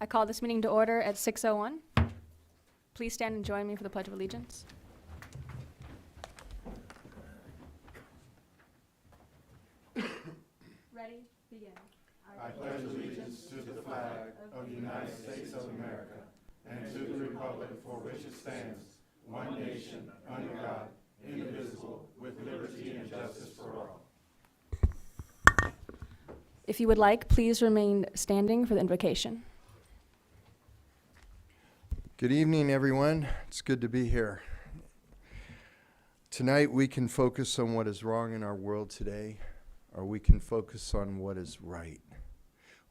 I call this meeting to order at 6:01. Please stand and join me for the Pledge of Allegiance. Ready? Begin. I pledge allegiance to the flag of the United States of America and to the republic for which it stands, one nation, under God, indivisible, with liberty and justice for all. If you would like, please remain standing for the invocation. Good evening, everyone. It's good to be here. Tonight we can focus on what is wrong in our world today, or we can focus on what is right.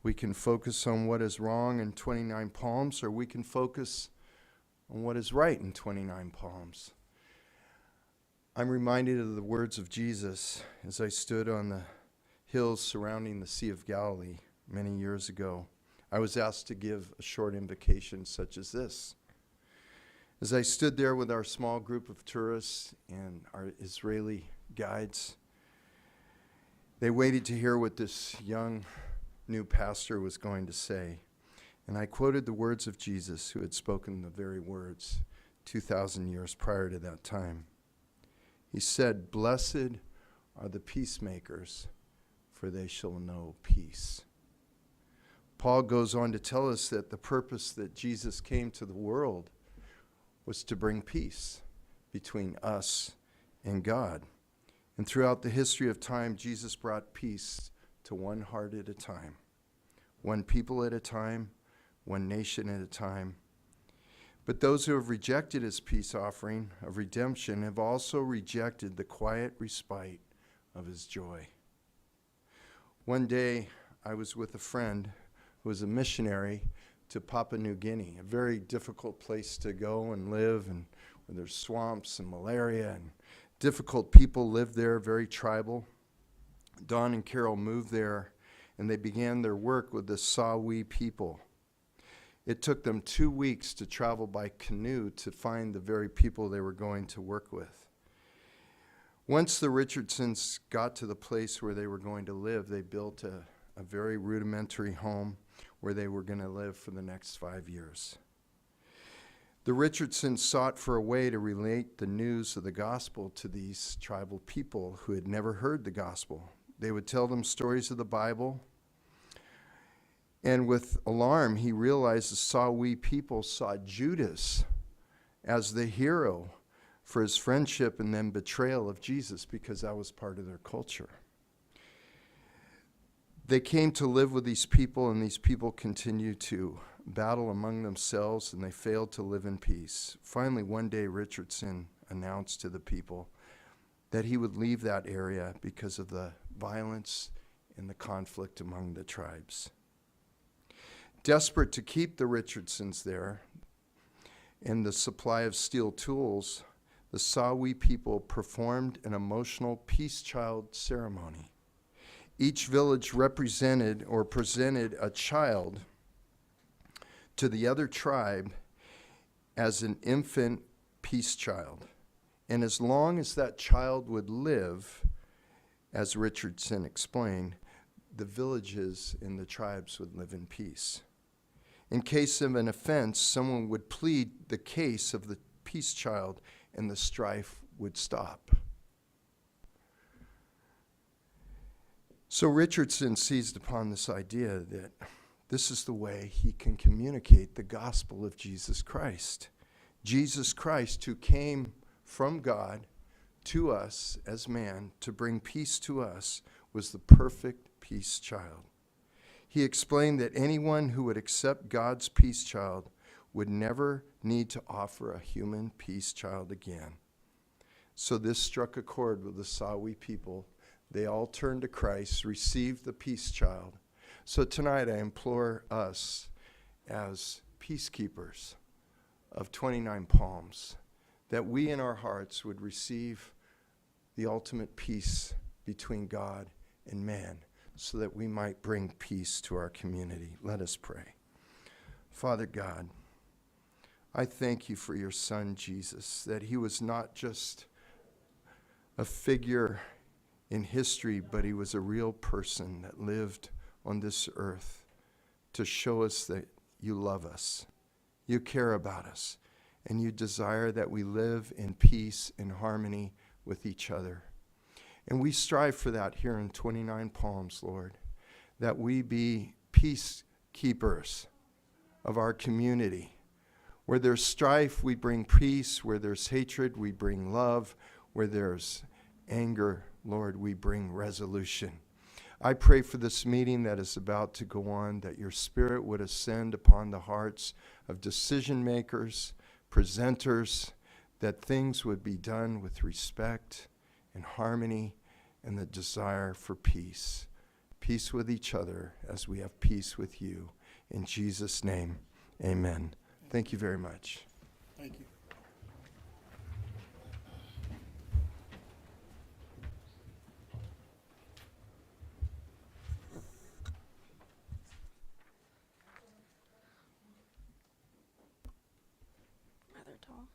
We can focus on what is wrong in 29 Palms, or we can focus on what is right in 29 Palms. I'm reminded of the words of Jesus as I stood on the hills surrounding the Sea of Galilee many years ago. I was asked to give a short invocation such as this. As I stood there with our small group of tourists and our Israeli guides, they waited to hear what this young new pastor was going to say. And I quoted the words of Jesus, who had spoken the very words 2,000 years prior to that time. He said, "Blessed are the peacemakers, for they shall know peace." Paul goes on to tell us that the purpose that Jesus came to the world was to bring peace between us and God. And throughout the history of time, Jesus brought peace to one heart at a time, one people at a time, one nation at a time. But those who have rejected his peace offering of redemption have also rejected the quiet respite of his joy. One day, I was with a friend who was a missionary to Papua New Guinea, a very difficult place to go and live, and where there's swamps and malaria, and difficult people live there, very tribal. Don and Carol moved there, and they began their work with the Sawi people. It took them 2 weeks to travel by canoe to find the very people they were going to work with. Once the Richardsons got to the place where they were going to live, they built a very rudimentary home where they were going to live for the next 5 years. The Richardsons sought for a way to relate the news of the gospel to these tribal people who had never heard the gospel. They would tell them stories of the Bible, and with alarm, he realized the Sawi people saw Judas as the hero for his friendship and then betrayal of Jesus, because that was part of their culture. They came to live with these people, and these people continued to battle among themselves, and they failed to live in peace. Finally, one day, Richardson announced to the people that he would leave that area because of the violence and the conflict among the tribes. Desperate to keep the Richardsons there and the supply of steel tools, the Sawi people performed an emotional peace child ceremony. Each village represented or presented a child to the other tribe as an infant peace child. And as long as that child would live, as Richardson explained, the villages and the tribes would live in peace. In case of an offense, someone would plead the case of the peace child, and the strife would stop. So Richardson seized upon this idea that this is the way he can communicate the gospel of Jesus Christ. Jesus Christ, who came from God to us as man to bring peace to us, was the perfect peace child. He explained that anyone who would accept God's peace child would never need to offer a human peace child again. So this struck a chord with the Sawi people. They all turned to Christ, received the peace child. So tonight I implore us as peacekeepers of 29 Palms that we in our hearts would receive the ultimate peace between God and man, so that we might bring peace to our community. Let us pray. Father God, I thank you for your Son, Jesus, that he was not just a figure in history, but he was a real person that lived on this earth to show us that you love us, you care about us, and you desire that we live in peace and harmony with each other. And we strive for that here in 29 Palms, Lord, that we be peacekeepers of our community. Where there's strife, we bring peace. Where there's hatred, we bring love. Where there's anger, Lord, we bring resolution. I pray for this meeting that is about to go on, that your Spirit would ascend upon the hearts of decision makers, presenters, that things would be done with respect and harmony and the desire for peace. Peace with each other as we have peace with you. In Jesus' name, amen. Thank you very much. Thank you. Rather tall.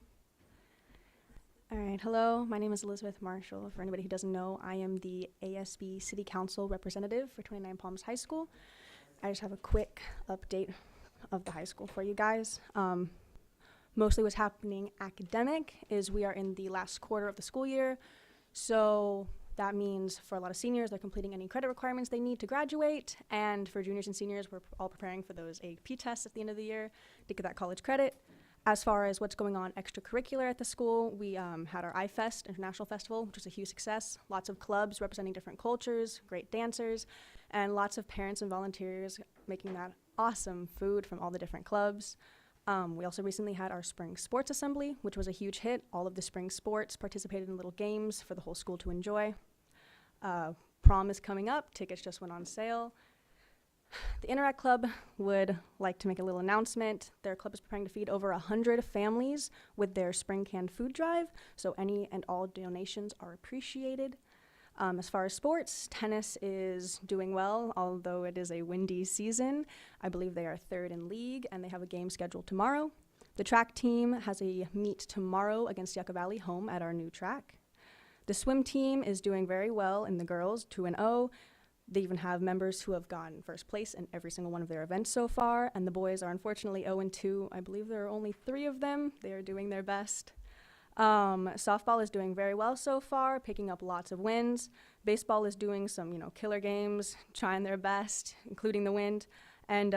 All right, hello, my name is Elizabeth Marshall. For anybody who doesn't know, I am the ASB City Council representative for 29 Palms High School. I just have a quick update of the high school for you guys. Mostly what's happening academic is we are in the last quarter of the school year. So that means for a lot of seniors, they're completing any credit requirements they need to graduate. And for juniors and seniors, we're all preparing for those AP tests at the end of the year to get that college credit. As far as what's going on extracurricular at the school, we had our iFest International Festival, which was a huge success. Lots of clubs representing different cultures, great dancers, and lots of parents and volunteers making that awesome food from all the different clubs. We also recently had our spring sports assembly, which was a huge hit. All of the spring sports participated in little games for the whole school to enjoy. Prom is coming up. Tickets just went on sale. The Interact Club would like to make a little announcement. Their club is preparing to feed over 100 families with their spring canned food drive, so any and all donations are appreciated. As far as sports, tennis is doing well, although it is a windy season. I believe they are third in league, and they have a game scheduled tomorrow. The track team has a meet tomorrow against Yucca Valley home at our new track. The swim team is doing very well in the girls, 2-0. They even have members who have gotten first place in every single one of their events so far, and the boys are unfortunately 0-2. I believe there are only 3 of them. They are doing their best. Softball is doing very well so far, picking up lots of wins. Baseball is doing some, killer games, trying their best, including the wind. And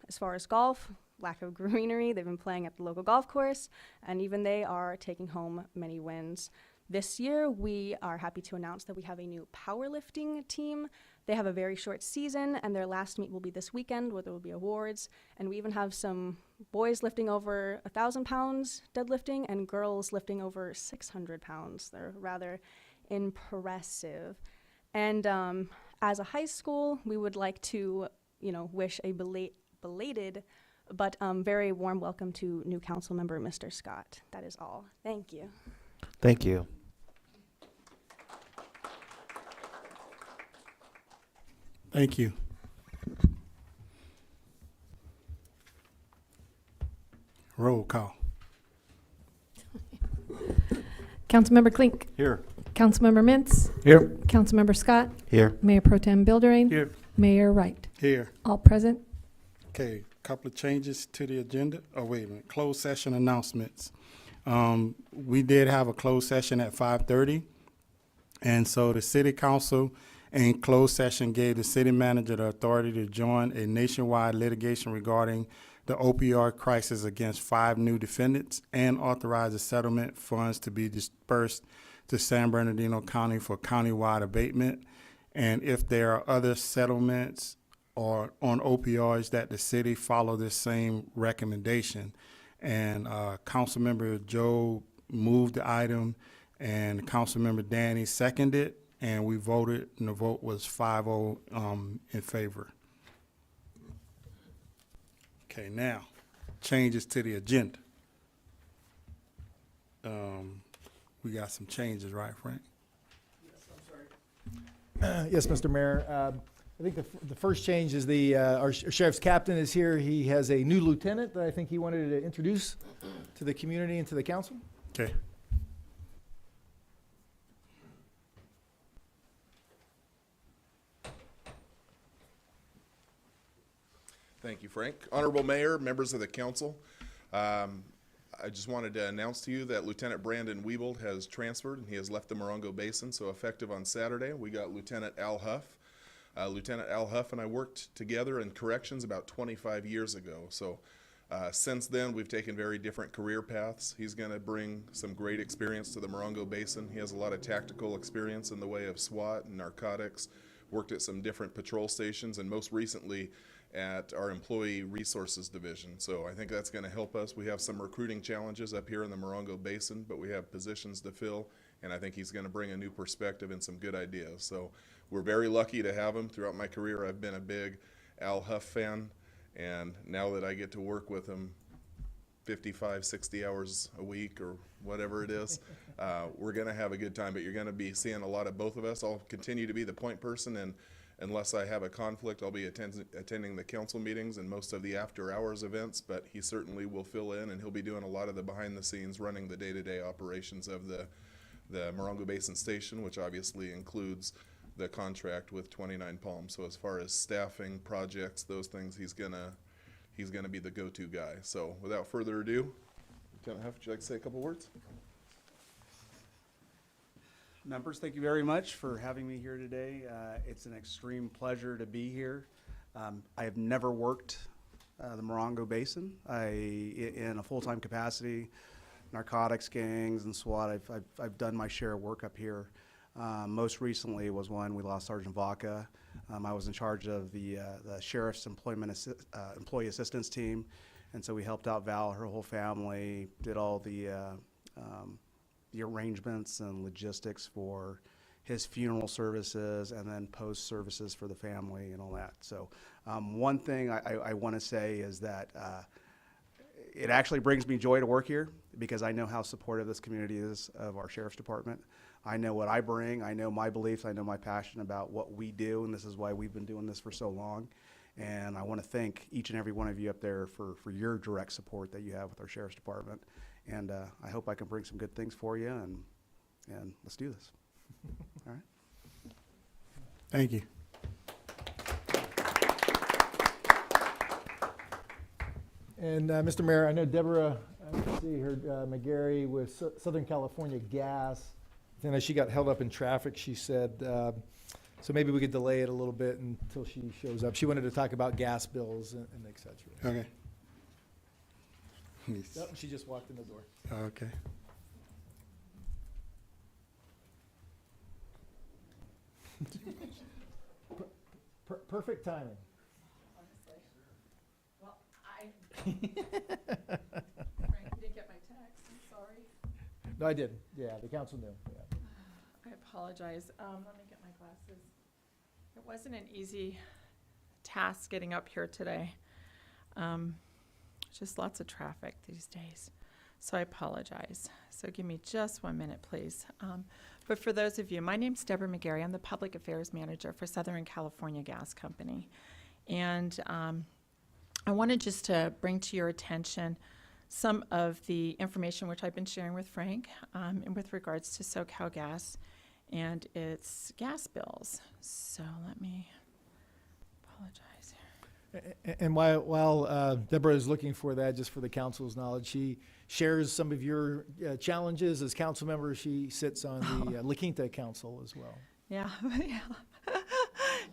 as far as golf, lack of greenery, they've been playing at the local golf course, and even they are taking home many wins. This year, we are happy to announce that we have a new powerlifting team. They have a very short season, and their last meet will be this weekend, where there will be awards. And we even have some boys lifting over 1,000 pounds deadlifting and girls lifting over 600 pounds. They're rather impressive. And as a high school, we would like to, wish a belated but very warm welcome to new council member, Mr. Scott. That is all. Thank you. Thank you. Thank you. Roll call. Councilmember Klink. Here. Councilmember Mintz. Here. Councilmember Scott. Here. Mayor Pro Tem Bildering. Here. Mayor Wright. Here. All present. Okay, couple of changes to the agenda. Oh, wait a minute. Closed session announcements. We did have a closed session at 5:30. And so the city council in closed session gave the city manager the authority to join a nationwide litigation regarding the opioid crisis against 5 new defendants and authorize the settlement funds to be dispersed to San Bernardino County for countywide abatement. And if there are other settlements or on opioids, that the city follow this same recommendation. And Councilmember Joe moved the item, and Councilmember Danny seconded, and we voted, and the vote was 5-0 in favor. Okay, now, changes to the agenda. We got some changes, right, Frank? Yes, Mr. Mayor. I think the first change is our sheriff's captain is here. He has a new lieutenant that I think he wanted to introduce to the community and to the council. Okay. Thank you, Frank. Honorable Mayor, members of the council, I just wanted to announce to you that Lieutenant Brandon Wiebold has transferred and he has left the Morongo Basin. So effective on Saturday, we got Lieutenant Al Huff. Lieutenant Al Huff and I worked together in corrections about 25 years ago. So since then, we've taken very different career paths. He's going to bring some great experience to the Morongo Basin. He has a lot of tactical experience in the way of SWAT and narcotics, worked at some different patrol stations, and most recently at our Employee Resources Division. So I think that's going to help us. We have some recruiting challenges up here in the Morongo Basin, but we have positions to fill, and I think he's going to bring a new perspective and some good ideas. So we're very lucky to have him. Throughout my career, I've been a big Al Huff fan, and now that I get to work with him 55, 60 hours a week or whatever it is, we're going to have a good time, but you're going to be seeing a lot of both of us. I'll continue to be the point person, and unless I have a conflict, I'll be attending the council meetings and most of the after-hours events, but he certainly will fill in, and he'll be doing a lot of the behind-the-scenes, running the day-to-day operations of the Morongo Basin Station, which obviously includes the contract with 29 Palms. So as far as staffing, projects, those things, he's gonna be the go-to guy. So without further ado, Lieutenant Huff, would you like to say a couple words? Members, thank you very much for having me here today. It's an extreme pleasure to be here. I have never worked the Morongo Basin in a full-time capacity. Narcotics gangs and SWAT, I've done my share of work up here. Most recently was when we lost Sergeant Vaca. I was in charge of the Sheriff's Employee Assistance Team, and so we helped out Val, her whole family, did all the arrangements and logistics for his funeral services and then post services for the family and all that. So one thing I want to say is that it actually brings me joy to work here because I know how supportive this community is of our Sheriff's Department. I know what I bring, I know my beliefs, I know my passion about what we do, and this is why we've been doing this for so long. And I want to thank each and every one of you up there for your direct support that you have with our Sheriff's Department. And I hope I can bring some good things for you, and let's do this. All right. Thank you. And Mr. Mayor, I know Deborah, I can see her, McGarry with Southern California Gas. I know she got held up in traffic, she said. So maybe we could delay it a little bit until she shows up. She wanted to talk about gas bills and et cetera. Okay. Yep, she just walked in the door. Okay. Perfect timing. Well, Frank, you didn't get my text, I'm sorry. No, I didn't. Yeah, the council knew. Yeah. I apologize. Let me get my glasses. It wasn't an easy task getting up here today. Just lots of traffic these days. So I apologize. So give me just 1 minute, please. But for those of you, my name's Deborah McGarry. I'm the Public Affairs Manager for Southern California Gas Company. And I wanted just to bring to your attention some of the information which I've been sharing with Frank and with regards to SoCal Gas and its gas bills. So let me apologize here. And while Deborah is looking for that, just for the council's knowledge, she shares some of your challenges as council member. She sits on the La Quinta Council as well. Yeah,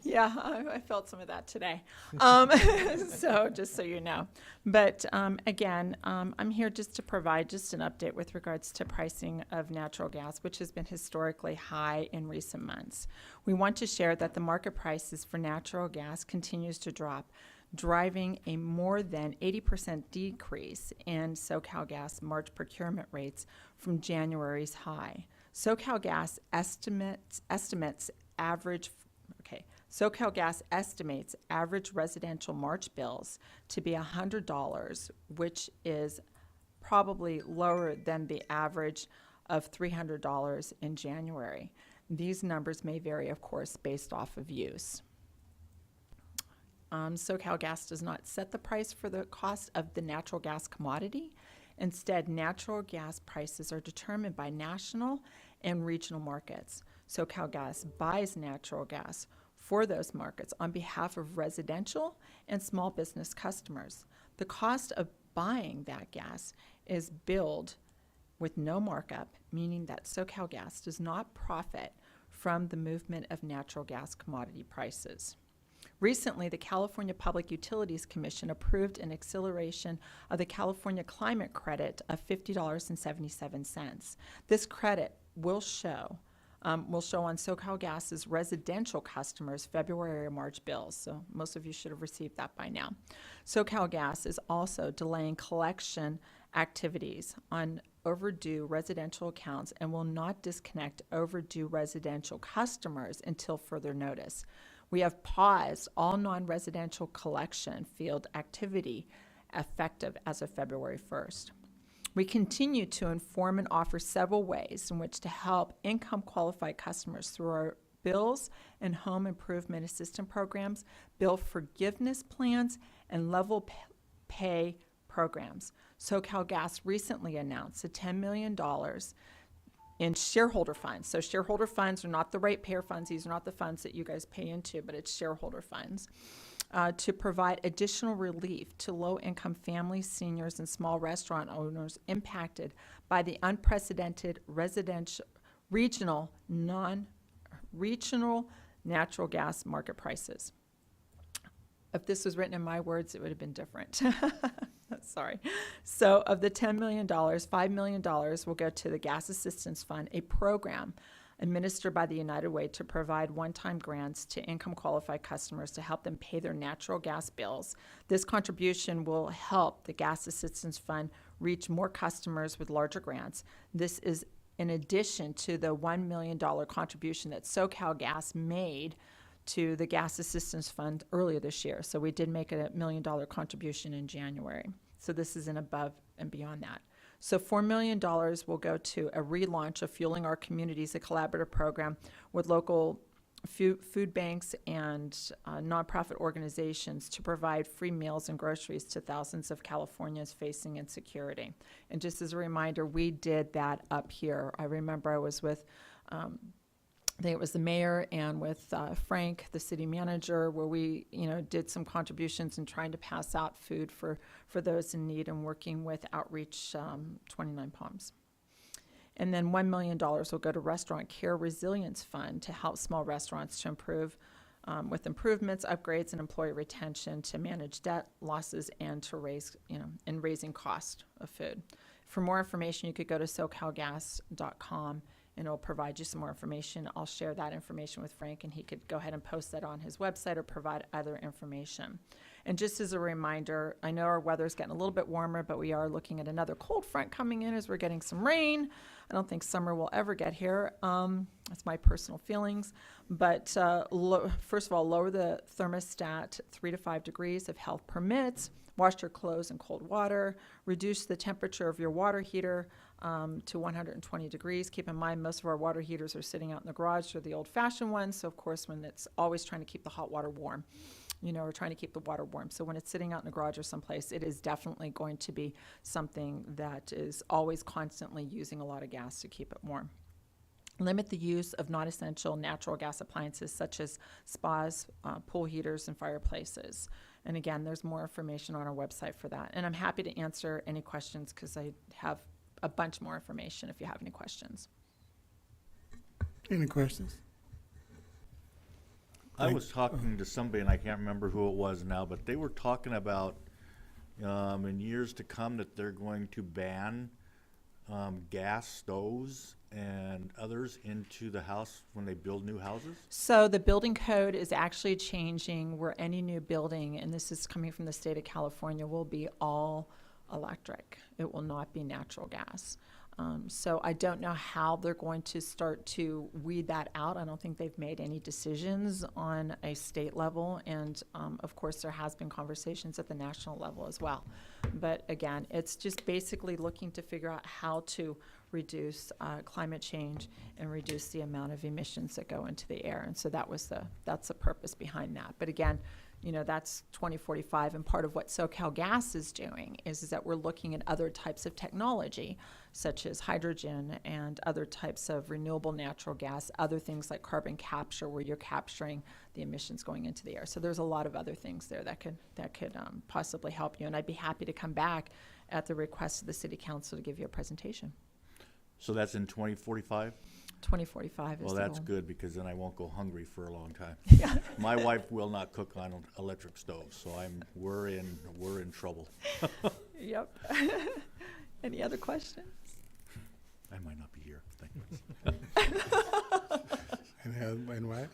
yeah, I felt some of that today. So just so you know. But again, I'm here just to provide just an update with regards to pricing of natural gas, which has been historically high in recent months. We want to share that the market prices for natural gas continues to drop, driving a more than 80% decrease in SoCal Gas March procurement rates from January's high. SoCal Gas estimates average residential March bills to be $100, which is probably lower than the average of $300 in January. These numbers may vary, of course, based off of use. SoCal Gas does not set the price for the cost of the natural gas commodity. Instead, natural gas prices are determined by national and regional markets. SoCal Gas buys natural gas for those markets on behalf of residential and small business customers. The cost of buying that gas is billed with no markup, meaning that SoCalGas does not profit from the movement of natural gas commodity prices. Recently, the California Public Utilities Commission approved an acceleration of the California Climate Credit of $50.77. This credit will show on SoCalGas's residential customers' February or March bills, so most of you should have received that by now. SoCalGas is also delaying collection activities on overdue residential accounts and will not disconnect overdue residential customers until further notice. We have paused all non-residential collection field activity effective as of February 1st. We continue to inform and offer several ways in which to help income-qualified customers through our bills and home improvement assistance programs, bill forgiveness plans, and level pay programs. SoCalGas recently announced a $10 million in shareholder funds. So shareholder funds are not the ratepayer funds. These are not the funds that you guys pay into, but it's shareholder funds to provide additional relief to low-income families, seniors, and small restaurant owners impacted by the unprecedented regional natural gas market prices. If this was written in my words, it would have been different. Sorry. So of the $10 million, $5 million will go to the Gas Assistance Fund, a program administered by the United Way to provide one-time grants to income-qualified customers to help them pay their natural gas bills. This contribution will help the Gas Assistance Fund reach more customers with larger grants. This is in addition to the $1 million contribution that SoCalGas made to the Gas Assistance Fund earlier this year. So we did make a $1 million contribution in January. So this is an above and beyond that. So $4 million will go to a relaunch of Fueling Our Communities, a collaborative program with local food banks and nonprofit organizations to provide free meals and groceries to thousands of Californians facing insecurity. And just as a reminder, we did that up here. I remember I was with I think it was the mayor and with Frank, the city manager, where we, did some contributions and trying to pass out food for those in need and working with Outreach 29 Palms. And then $1 million will go to Restaurant Care Resilience Fund to help small restaurants to improve with improvements, upgrades, and employee retention to manage debt losses and to raise, and raising cost of food. For more information, you could go to SoCalGas.com. And it'll provide you some more information. I'll share that information with Frank, and he could go ahead and post that on his website or provide other information. And just as a reminder, I know our weather's getting a little bit warmer, but we are looking at another cold front coming in as we're getting some rain. I don't think summer will ever get here. That's my personal feelings. But first of all, lower the thermostat 3 to 5 degrees if health permits. Wash your clothes in cold water. Reduce the temperature of your water heater to 120 degrees. Keep in mind, most of our water heaters are sitting out in the garage. They're the old-fashioned ones. So, of course, when it's always trying to keep the hot water warm, we're trying to keep the water warm. So when it's sitting out in the garage or someplace, it is definitely going to be something that is always constantly using a lot of gas to keep it warm. Limit the use of non-essential natural gas appliances such as spas, pool heaters, and fireplaces. And again, there's more information on our website for that. And I'm happy to answer any questions because I have a bunch more information if you have any questions. Any questions? I was talking to somebody, and I can't remember who it was now, but they were talking about in years to come that they're going to ban gas stoves and others into the house when they build new houses? So the building code is actually changing where any new building, and this is coming from the state of California, will be all electric. It will not be natural gas. So I don't know how they're going to start to weed that out. I don't think they've made any decisions on a state level. And of course, there has been conversations at the national level as well. But again, it's just basically looking to figure out how to reduce climate change and reduce the amount of emissions that go into the air. And so that's the purpose behind that. But again, you know, that's 2045. And part of what SoCalGas is doing is that we're looking at other types of technology, such as hydrogen and other types of renewable natural gas, other things like carbon capture, where you're capturing the emissions going into the air. So there's a lot of other things there that could possibly help you. And I'd be happy to come back at the request of the City Council to give you a presentation. So that's in 2045? 2045 is Well, the that's goal. good, because then I won't go hungry for a long time. Yeah. My wife will not cook on an electric stove, so we're in trouble. Yep. Any other questions? I might not be here. Thank you. And what?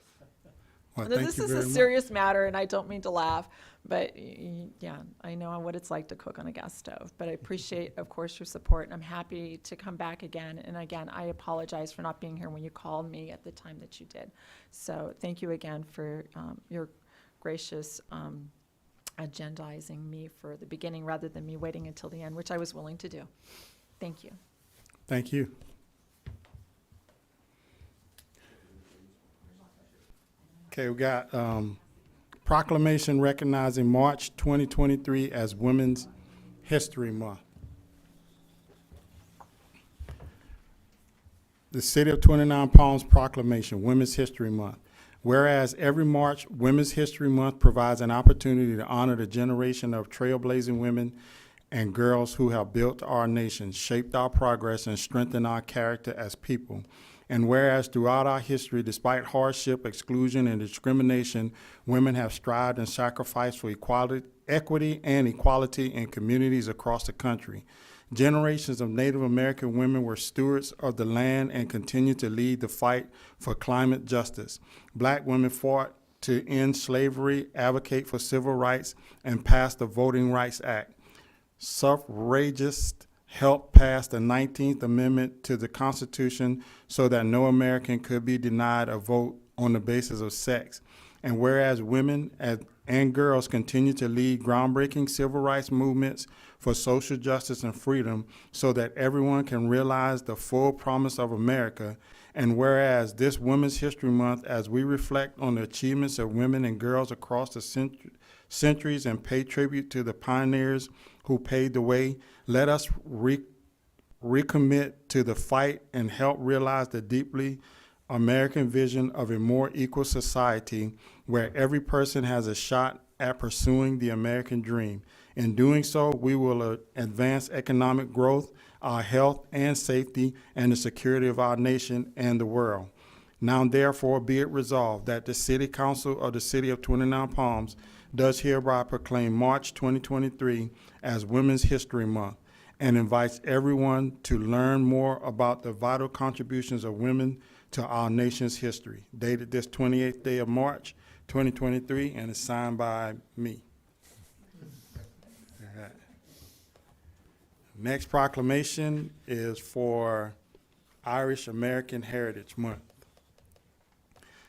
Well, No, thank this you is very a much. serious matter, and I don't mean to laugh, but yeah, I know what it's like to cook on a gas stove. But I appreciate, of course, your support, and I'm happy to come back again. And again, I apologize for not being here when you called me at the time that you did. So thank you again for your gracious agendizing me for the beginning rather than me waiting until the end, which I was willing to do. Thank you. Thank you. Okay, we got proclamation recognizing March 2023 as Women's History Month. The City of 29 Palms Proclamation, Women's History Month. Whereas every March, Women's History Month provides an opportunity to honor the generation of trailblazing women and girls who have built our nation, shaped our progress, and strengthened our character as people. And whereas throughout our history, despite hardship, exclusion, and discrimination, women have strived and sacrificed for equity and equality in communities across the country. Generations of Native American women were stewards of the land and continue to lead the fight for climate justice. Black women fought to end slavery, advocate for civil rights, and pass the Voting Rights Act. Suffragists helped pass the 19th Amendment to the Constitution so that no American could be denied a vote on the basis of sex. And whereas women and girls continue to lead groundbreaking civil rights movements for social justice and freedom so that everyone can realize the full promise of America, and whereas this Women's History Month, as we reflect on the achievements of women and girls across the centuries and pay tribute to the pioneers who paved the way, let us recommit to the fight and help realize the deeply American vision of a more equal society where every person has a shot at pursuing the American dream. In doing so, we will advance economic growth, our health and safety, and the security of our nation and the world. Now therefore be it resolved that the City Council of the City of 29 Palms does hereby proclaim March 2023 as Women's History Month and invites everyone to learn more about the vital contributions of women to our nation's history. Dated this 28th day of March 2023 and is signed by me. All right. Next proclamation is for Irish American Heritage Month.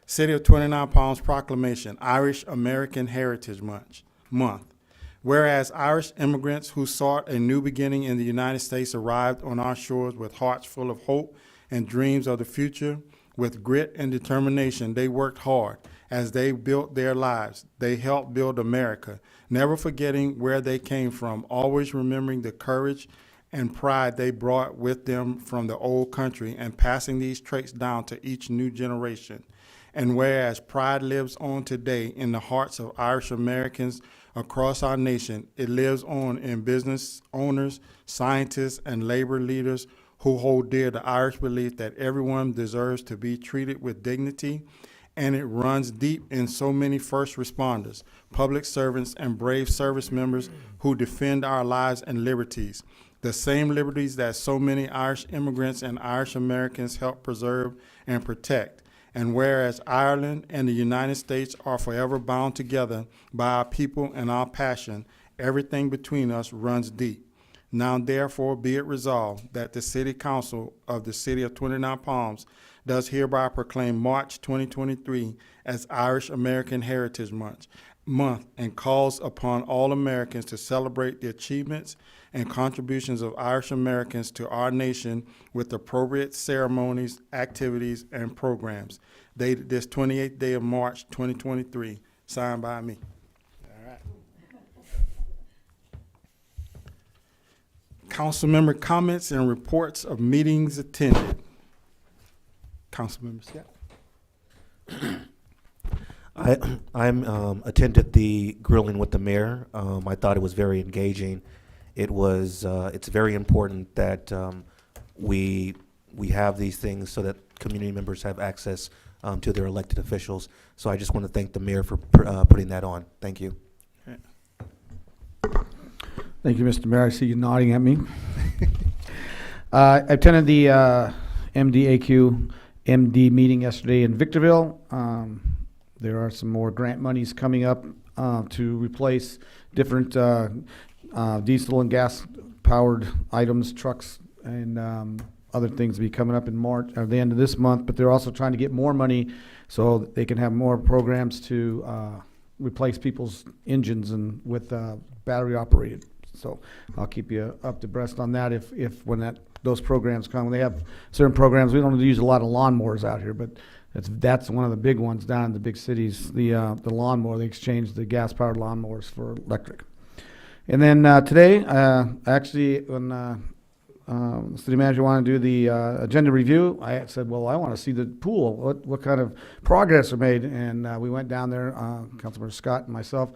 City of 29 Palms Proclamation, Irish American Heritage Month. Whereas Irish immigrants who sought a new beginning in the United States arrived on our shores with hearts full of hope and dreams of the future, with grit and determination, they worked hard as they built their lives. They helped build America, never forgetting where they came from, always remembering the courage and pride they brought with them from the old country and passing these traits down to each new generation. And whereas pride lives on today in the hearts of Irish Americans across our nation, it lives on in business owners, scientists, and labor leaders who hold dear the Irish belief that everyone deserves to be treated with dignity, and it runs deep in so many first responders, public servants, and brave service members who defend our lives and liberties, the same liberties that so many Irish immigrants and Irish Americans help preserve and protect. And whereas Ireland and the United States are forever bound together by our people and our passion, everything between us runs deep. Now therefore be it resolved that the City Council of the City of 29 Palms does hereby proclaim March 2023 as Irish American Heritage Month and calls upon all Americans to celebrate the achievements and contributions of Irish Americans to our nation with appropriate ceremonies, activities, and programs. Dated this 28th day of March 2023, signed by me. council member comments and reports of meetings attended. Councilmember Scott. I'm attended the grilling with the mayor. I thought it was very engaging. It's very important that we have these things so that community members have access to their elected officials. So I just want to thank the mayor for putting that on. Thank you. Thank you, Mr. Mayor. I see you nodding at me. I attended the MDAQ MD meeting yesterday in Victorville. There are some more grant monies coming up to replace different diesel and gas powered items, trucks, and other things to be coming up in March or the end of this month. But they're also trying to get more money so they can have more programs to replace people's engines and with battery operated. So I'll keep you up to breast on that if when those programs come. They have certain programs. We don't use a lot of lawnmowers out here, but that's one of the big ones down in the big cities. The lawnmower, they exchange the gas powered lawnmowers for electric. And then today, actually, when the city manager wanted to do the agenda review, I said, well, I want to see the pool. What kind of progress are made? And we went down there, Councilmember Scott and myself.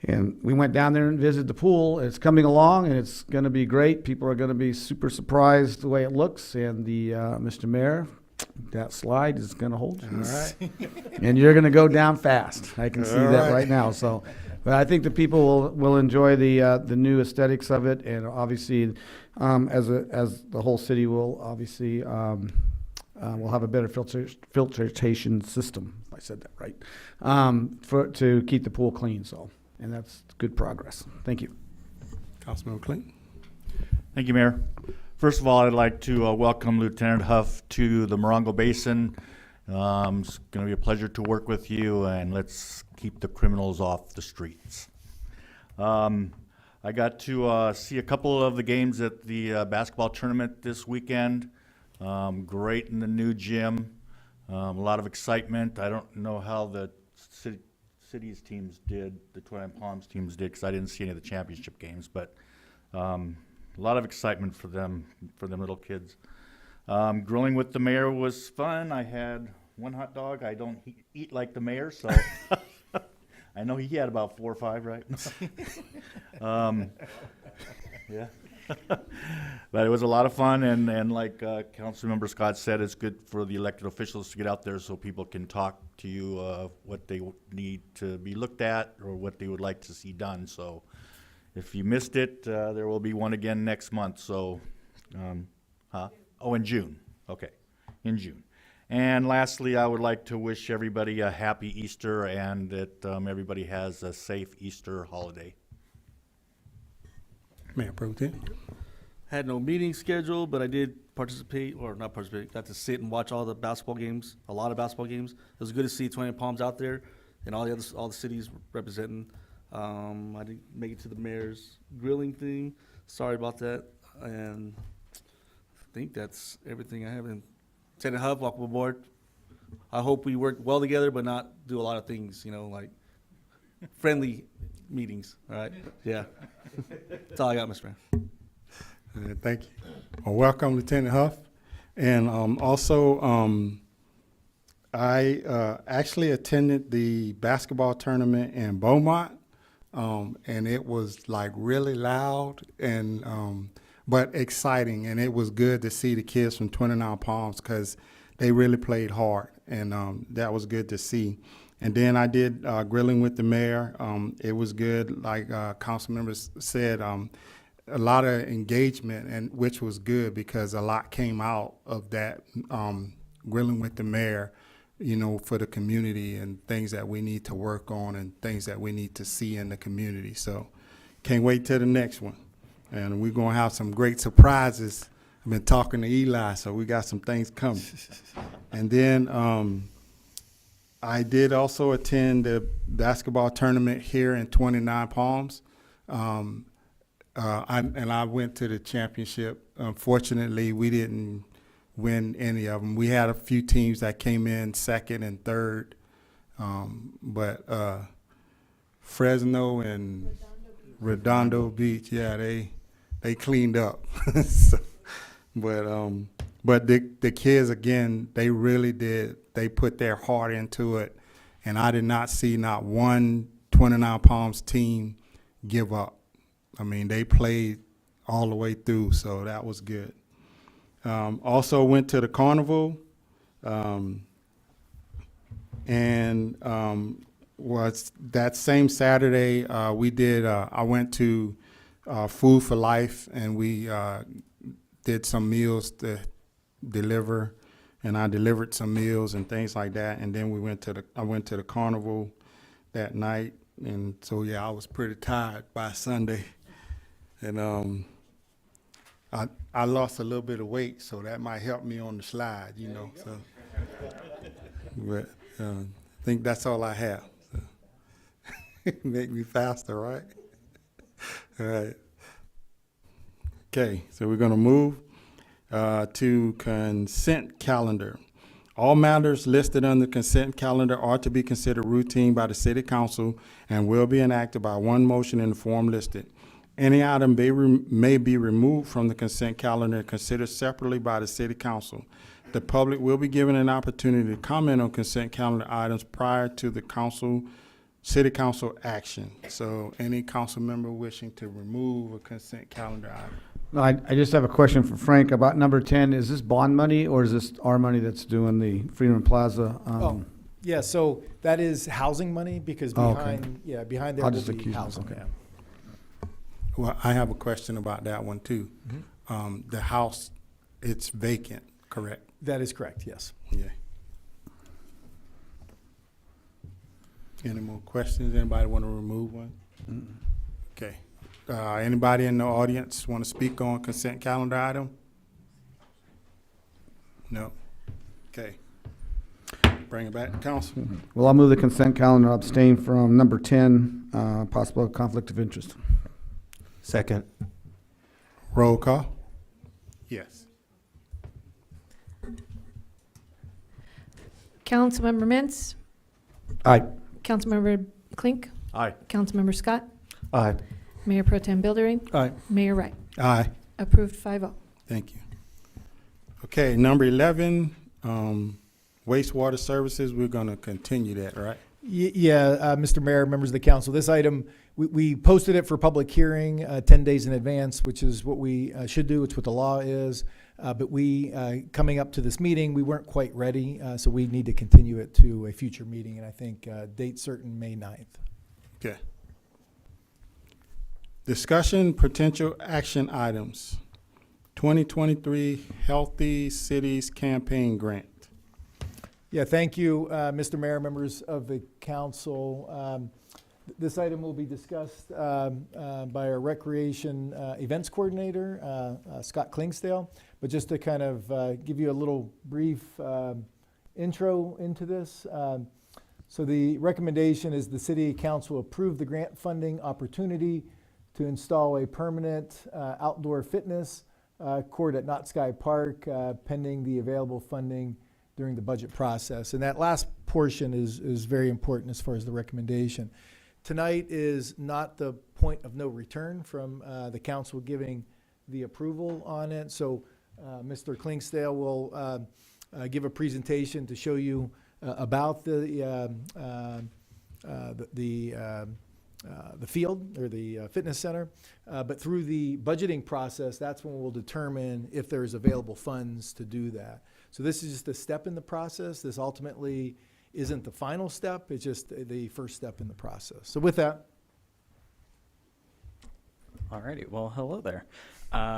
And we went down there and visited the pool. It's coming along, and it's going to be great. People are going to be super surprised the way it looks. And the Mr. Mayor, that slide is going to hold you. All right. And you're going to go down fast. I can see that right now. So, but I think the people will enjoy the new aesthetics of it, and obviously, as the whole city will obviously we'll have a better filtration system. If I said that right, to keep the pool clean. So. And that's good progress. Thank you. Councilmember Clayton. Thank you, Mayor. First of all, I'd like to welcome Lieutenant Huff to the Morongo Basin. It's going to be a pleasure to work with you, and let's keep the criminals off the streets. I got to see a couple of the games at the basketball tournament this weekend. Great in the new gym. A lot of excitement. I don't know how the city's teams did, the 29 Palms teams did, because I didn't see any of the championship games, but a lot of excitement for them little kids. Grilling with the mayor was fun. I had one hot dog. I don't eat like the mayor, so I know he had about 4 or 5, right? Yeah. But it was a lot of fun, and like Councilmember Scott said, it's good for the elected officials to get out there so people can talk to you what they need to be looked at or what they would like to see done. So if you missed it, there will be one again next month. So, in June. Okay, in June. And lastly, I would like to wish everybody a happy Easter and that everybody has a safe Easter holiday. Mayor Pro Tem. Had no meeting scheduled, but I did got to sit and watch all the basketball games, a lot of basketball games. It was good to see 20 Palms out there and all the cities representing. I didn't make it to the mayor's grilling thing. Sorry about that. And I think that's everything I have. And Lieutenant Huff, welcome aboard. I hope we work well together, but not do a lot of things, like friendly meetings. All right? Yeah. That's all I got, Mr. Mayor. Thank you. Well, welcome, Lieutenant Huff. And also, I actually attended the basketball tournament in Beaumont, and it was like really loud and but exciting, and it was good to see the kids from 29 Palms because they really played hard, and that was good to see. And then I did grilling with the mayor. It was good, like council members said, a lot of engagement, and which was good because a lot came out of that grilling with the mayor, for the community and things that we need to work on and things that we need to see in the community. So can't wait till the next one. And we're going to have some great surprises. I've been talking to Eli, so we got some things coming. And then I did also attend the basketball tournament here in 29 Palms. I went to the championship. Unfortunately, we didn't win any of them. We had a few teams that came in second and third, but Fresno and Redondo Beach, yeah, they cleaned up. So, but the kids, again, they really did. They put their heart into it, and I did not see not one 29 Palms team give up. I mean, they played all the way through, so that was good. Also went to the carnival, and was that same Saturday, we did, I went to Food for Life, and we did some meals to deliver, and I delivered some meals and things like that, and then I went to the carnival that night, and so yeah, I was pretty tired by Sunday, and I lost a little bit of weight, so that might help me on the slide, you know. So, but I think that's all I have. So. Make me faster, right? All right. Okay, so we're going to move to consent calendar. All matters listed on the consent calendar are to be considered routine by the City Council and will be enacted by one motion in the form listed. Any item may be removed from the consent calendar and considered separately by the City Council. The public will be given an opportunity to comment on consent calendar items prior to the City Council action. So any council member wishing to remove a consent calendar item? No, I just have a question for Frank about number 10. Is this bond money or is this our money that's doing the Freedom Plaza? Yeah, so that is housing money because Oh, okay. behind there I'll will just be accuse housing. myself. Yeah. Well, I have a question about that one too. The house, it's vacant, correct? That is correct, yes. Yeah. Any more questions? Anybody want to remove one? Okay. Anybody in the audience want to speak on consent calendar item? No? Okay. Bring it back to council. Well, I'll move the consent calendar, abstain from number 10, possible conflict of interest. Second. Roll call? Yes. Councilmember Mintz, Aye. Councilmember Klink, Aye. Councilmember Scott, Aye. Mayor Pro Tem Buildering, Aye. Mayor Wright. Aye. Approved 5-0. Thank you. Okay, number 11, wastewater services, we're going to continue that, right? Yeah, Mr. Mayor, members of the council, this item, we posted it for public hearing 10 days in advance, which is what we should do. It's what the law is. But we, coming up to this meeting, we weren't quite ready, so we need to continue it to a future meeting, and I think date certain May 9th. Okay. Discussion potential action items. 2023 Healthy Cities Campaign Grant. Yeah, thank you, Mr. Mayor, members of the council. This item will be discussed by our Recreation Events Coordinator, Scott Klingsdale. But just to kind of give you a little brief intro into this. So the recommendation is the City Council approve the grant funding opportunity to install a permanent outdoor fitness court at Knott Sky Park pending the available funding during the budget process. And that last portion is very important as far as the recommendation. Tonight is not the point of no return from the council giving the approval on it. So Mr. Klingsdale will give a presentation to show you about the field or the fitness center. But through the budgeting process, that's when we'll determine if there's available funds to do that. So this is just a step in the process. This ultimately isn't the final step. It's just the first step in the process. So with that. Alrighty, well, hello there.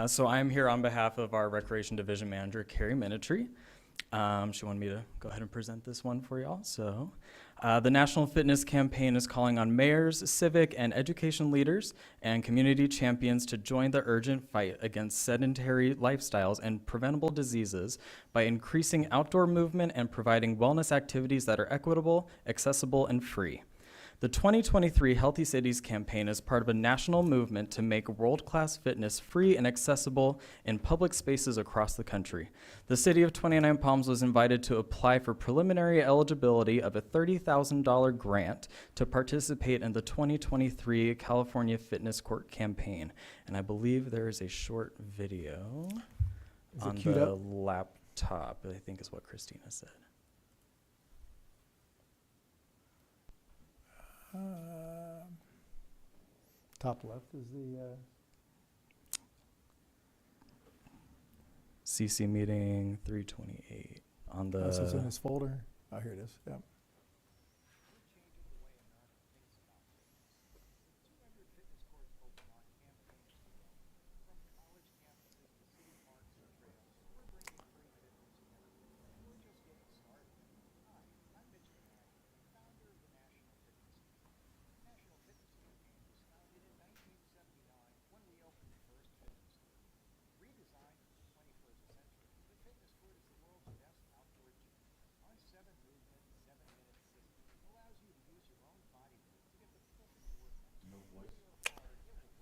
So I'm here on behalf of our Recreation Division Manager, Carrie Minitree. She wanted me to go ahead and present this one for y'all. So the National Fitness Campaign is calling on mayors, civic and education leaders, and community champions to join the urgent fight against sedentary lifestyles and preventable diseases by increasing outdoor movement and providing wellness activities that are equitable, accessible, and free. The 2023 Healthy Cities campaign is part of a national movement to make world-class fitness free and accessible in public spaces across the country. The city of 29 Palms was invited to apply for preliminary eligibility of a $30,000 grant to participate in the 2023 California Fitness Court campaign. And I believe there is a short video Is it on queued the up? laptop, I think is what Christina said. Top left is the, CC meeting 328 on the. this is in this folder. Oh, here it is, yep.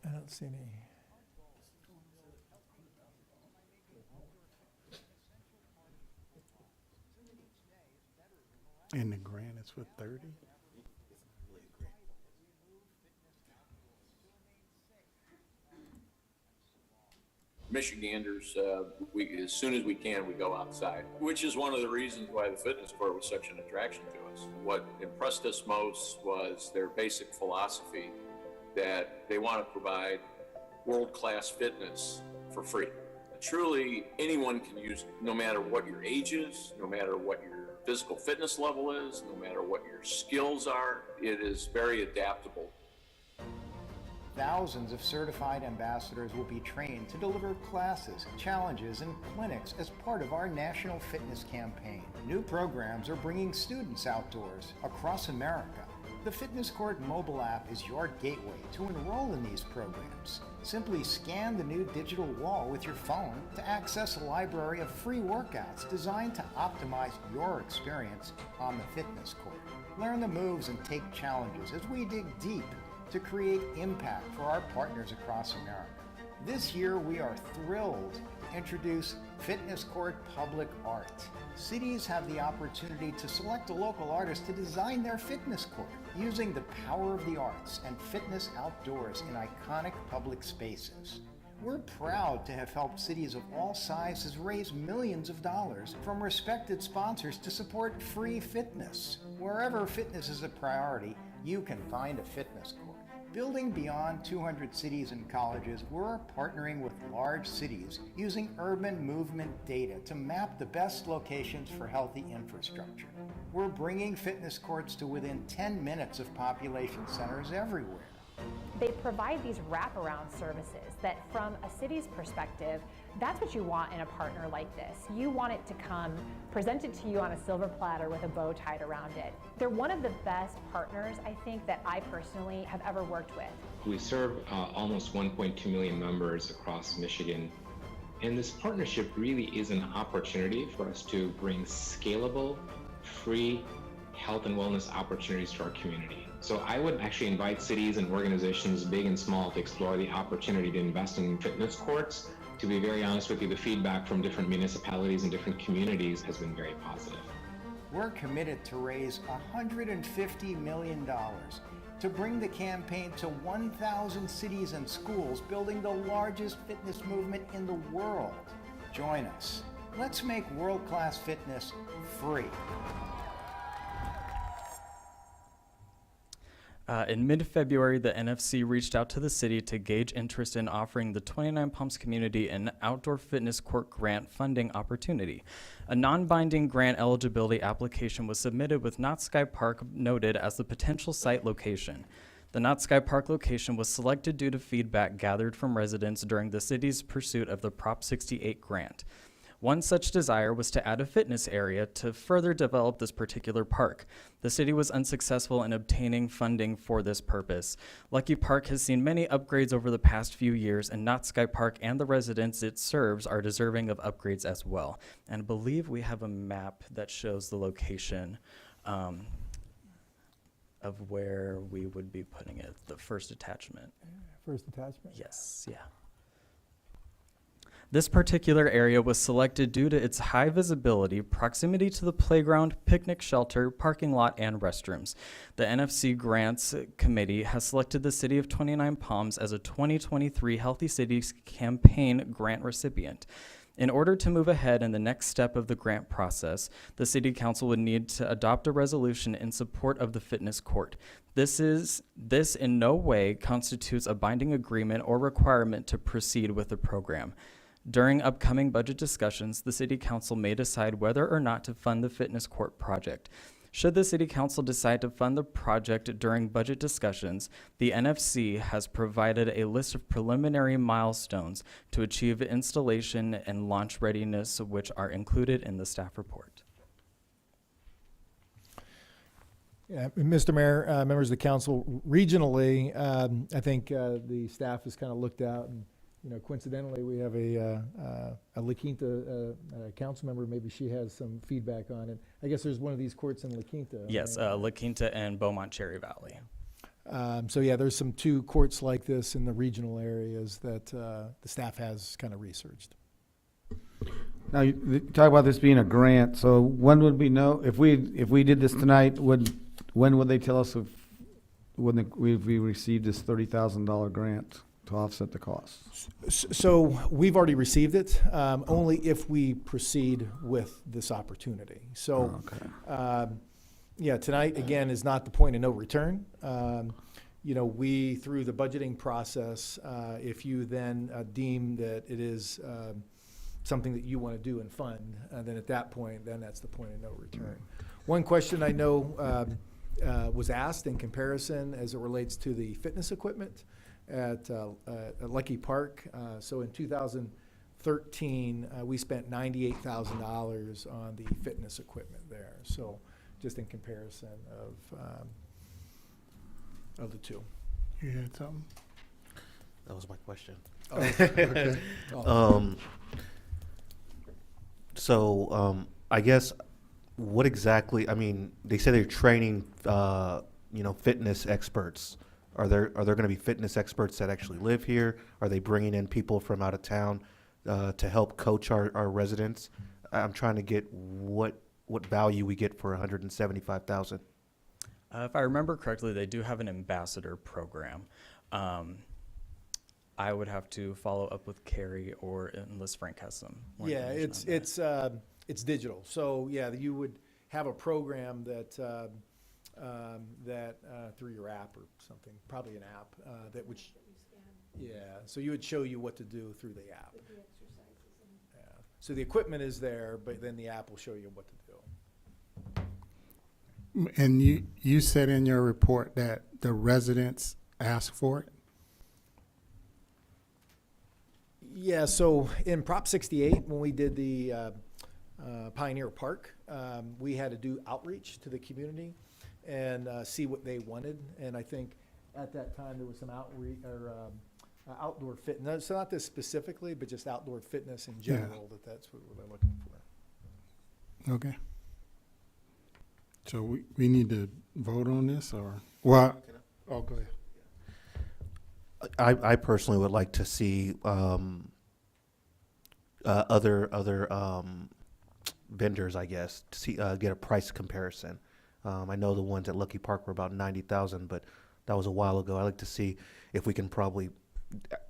I don't see any. And the grant is for 30? Michiganders, as soon as we can, we go outside, which is one of the reasons why the fitness court was such an attraction to us. What impressed us most was their basic philosophy that they want to provide world-class fitness for free. Truly, anyone can use it, no matter what your age is, no matter what your physical fitness level is, no matter what your skills are. It is very adaptable. Thousands of certified ambassadors will be trained to deliver classes, challenges, and clinics as part of our national fitness campaign. New programs are bringing students outdoors across America. The Fitness Court mobile app is your gateway to enroll in these programs. Simply scan the new digital wall with your phone to access a library of free workouts designed to optimize your experience on the fitness court. Learn the moves and take challenges as we dig deep to create impact for our partners across America. This year, we are thrilled to introduce Fitness Court Public Art. Cities have the opportunity to select a local artist to design their fitness court using the power of the arts and fitness outdoors in iconic public spaces. We're proud to have helped cities of all sizes raise millions of dollars from respected sponsors to support free fitness. Wherever fitness is a priority, you can find a fitness court. Building beyond 200 cities and colleges, we're partnering with large cities using urban movement data to map the best locations for healthy infrastructure. We're bringing fitness courts to within 10 minutes of population centers everywhere. They provide these wraparound services that, from a city's perspective, that's what you want in a partner like this. You want it to come presented to you on a silver platter with a bow tied around it. They're one of the best partners, I think, that I personally have ever worked with. We serve almost 1.2 million members across Michigan, and this partnership really is an opportunity for us to bring scalable, free health and wellness opportunities to our community. So I would actually invite cities and organizations, big and small, to explore the opportunity to invest in fitness courts. To be very honest with you, the feedback from different municipalities and different communities has been very positive. We're committed to raise $150 million to bring the campaign to 1,000 cities and schools, building the largest fitness movement in the world. Join us. Let's make world-class fitness free. In mid-February, the NFC reached out to the city to gauge interest in offering the 29 Palms community an outdoor fitness court grant funding opportunity. A non-binding grant eligibility application was submitted with Knott Sky Park noted as the potential site location. The Knott Sky Park location was selected due to feedback gathered from residents during the city's pursuit of the Prop 68 grant. One such desire was to add a fitness area to further develop this particular park. The city was unsuccessful in obtaining funding for this purpose. Lucky Park has seen many upgrades over the past few years, and Knott Sky Park and the residents it serves are deserving of upgrades as well. And I believe we have a map that shows the location of where we would be putting it, the first attachment. First attachment? Yes, yeah. This particular area was selected due to its high visibility, proximity to the playground, picnic shelter, parking lot, and restrooms. The NFC Grants Committee has selected the City of 29 Palms as a 2023 Healthy Cities Campaign grant recipient. In order to move ahead in the next step of the grant process, the City Council would need to adopt a resolution in support of the fitness court. This in no way constitutes a binding agreement or requirement to proceed with the program. During upcoming budget discussions, the City Council may decide whether or not to fund the fitness court project. Should the City Council decide to fund the project during budget discussions, the NFC has provided a list of preliminary milestones to achieve installation and launch readiness, which are included in the staff report. Yeah, Mr. Mayor, members of the council, regionally, I think the staff has kind of looked out and, you know, coincidentally, we have a La Quinta council member. Maybe she has some feedback on it. I guess there's one of these courts in La Quinta. Yes, right? La Quinta and Beaumont Cherry Valley. So yeah, there's some 2 courts like this in the regional areas that the staff has kind of researched. Now, you talk about this being a grant, so when would we know, if we did this tonight, when would they tell us when we received this $30,000 grant to offset the costs? So we've already received it, only if we proceed with this opportunity. So, yeah, tonight, again, is not the point of no return. You know, we, through the budgeting process, if you then deem that it is something that you want to do and fund, then at that point, then that's the point of no return. One question I know was asked in comparison as it relates to the fitness equipment at Lucky Park. So in 2013, we spent $98,000 on the fitness equipment there. So just in comparison of the 2. You had something? That was my question. Oh, okay. I guess what exactly, I mean, they say they're training, fitness experts. Are there going to be fitness experts that actually live here? Are they bringing in people from out of town to help coach our residents? I'm trying to get what value we get for $175,000. If I remember correctly, they do have an ambassador program. I would have to follow up with Carrie, or unless Frank has some more information on that. It's digital. So yeah, you would have a program that through your app or something, probably an app that would. Yeah, so you would show you what to do through the app. Yeah. So the equipment is there, but then the app will show you what to do. And you said in your report that the residents asked for it? Yeah, so in Prop 68, when we did the Pioneer Park, we had to do outreach to the community and see what they wanted. And I think at that time there was some outreach or outdoor fitness. So not this specifically, but just outdoor fitness in general. Yeah. That's what they're looking for. Okay. So we need to vote on this, or well? Oh, go ahead. I personally would like to see other vendors, I guess, to see get a price comparison. I know the ones at Lucky Park were about $90,000, but that was a while ago. I'd like to see if we can probably.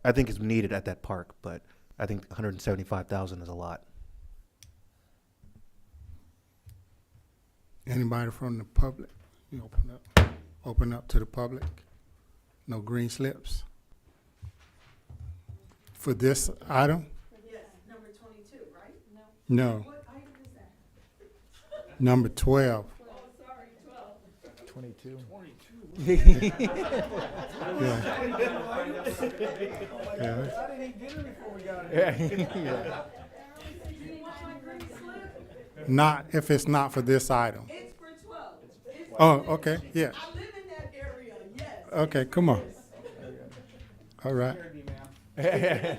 I think it's needed at that park, but I think $175,000 is a lot. Anybody from the public? You open up to the public. No green slips for this item. Yes, number 22, right? No. What item is that? Number 12. Oh, sorry, 12. 22. 22. Yeah. I didn't eat dinner before we got here. Yeah. Not if it's not for this item. It's for 12. It's Oh, okay. Yeah. I live in that area, yes. Okay, come on. All right. Yeah.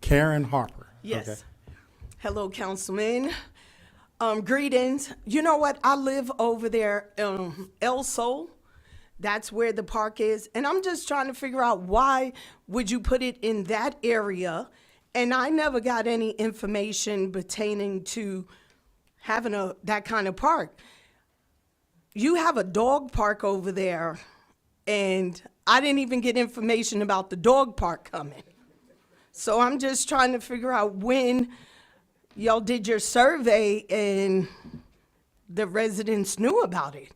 Karen Harper. Yes. Hello, Councilman. Greetings. You know what? I live over there, El Sol. That's where the park is. And I'm just trying to figure out why would you put it in that area? And I never got any information pertaining to having that kind of park. You have a dog park over there, and I didn't even get information about the dog park coming. So I'm just trying to figure out when y'all did your survey and the residents knew about it.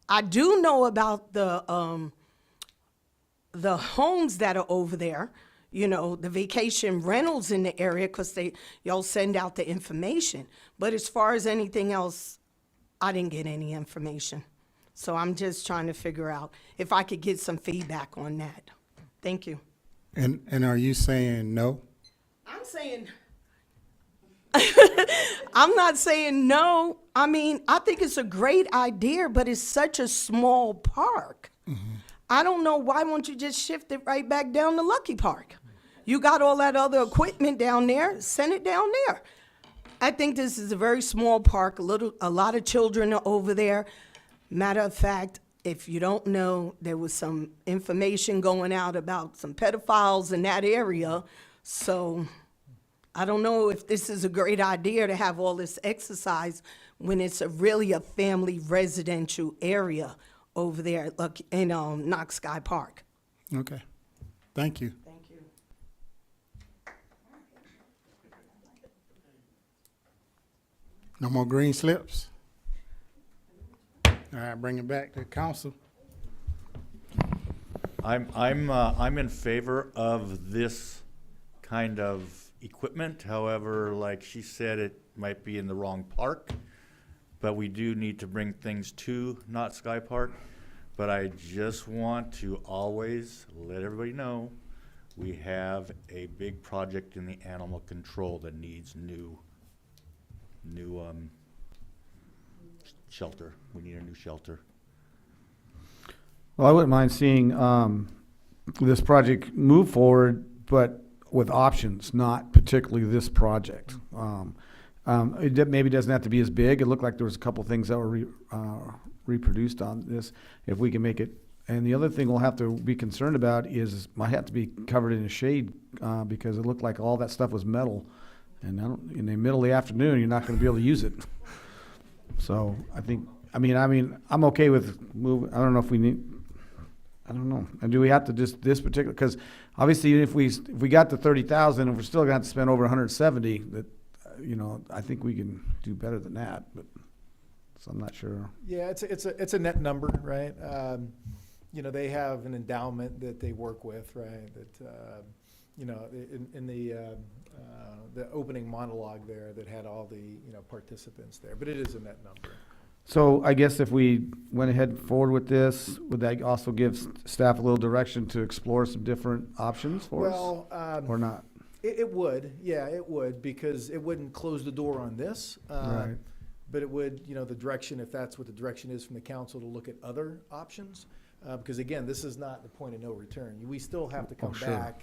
I do know about the homes that are over there, you know, the vacation rentals in the area, because y'all send out the information. But as far as anything else, I didn't get any information. So I'm just trying to figure out if I could get some feedback on that. Thank you. And are you saying no? I'm saying, I'm not saying no. I mean, I think it's a great idea, but it's such a small park. I don't know, why won't you just shift it right back down to Lucky Park? You got all that other equipment down there, send it down there. I think this is a very small park, a lot of children are over there. Matter of fact, if you don't know, there was some information going out about some pedophiles in that area. So I don't know if this is a great idea to have all this exercise when it's really a family residential area over there in Knox Sky Park. Okay. Thank you. Thank you. No more green slips? All right, bring it back to council. I'm in favor of this kind of equipment. However, like she said, it might be in the wrong park, but we do need to bring things to Knott Sky Park. But I just want to always let everybody know we have a big project in the animal control that needs new shelter. We need a new shelter. Well, I wouldn't mind seeing this project move forward, but with options, not particularly this project. Maybe doesn't have to be as big. It looked like there was a couple things that were reproduced on this. If we can make it, and the other thing we'll have to be concerned about is might have to be covered in a shade because it looked like all that stuff was metal, and in the middle of the afternoon you're not going to be able to use it. So I mean, I'm okay with moving. I don't know if we need. I don't know. And do we have to just this particular? Because obviously, if we got to 30,000, and we're still going to have to spend over 170, that I think we can do better than that. But so I'm not sure. Yeah, it's a net number, right? They have an endowment that they work with, right? That in the opening monologue there that had all the participants there, but it is a net number. So I guess if we went ahead forward with this, would that also give staff a little direction to explore some different options for us, or not? It would, yeah, it would, because it wouldn't close the door on this. Right. But it would, the direction, if that's what the direction is from the council, to look at other options. Because again, this is not the point of no return. We still have to come back.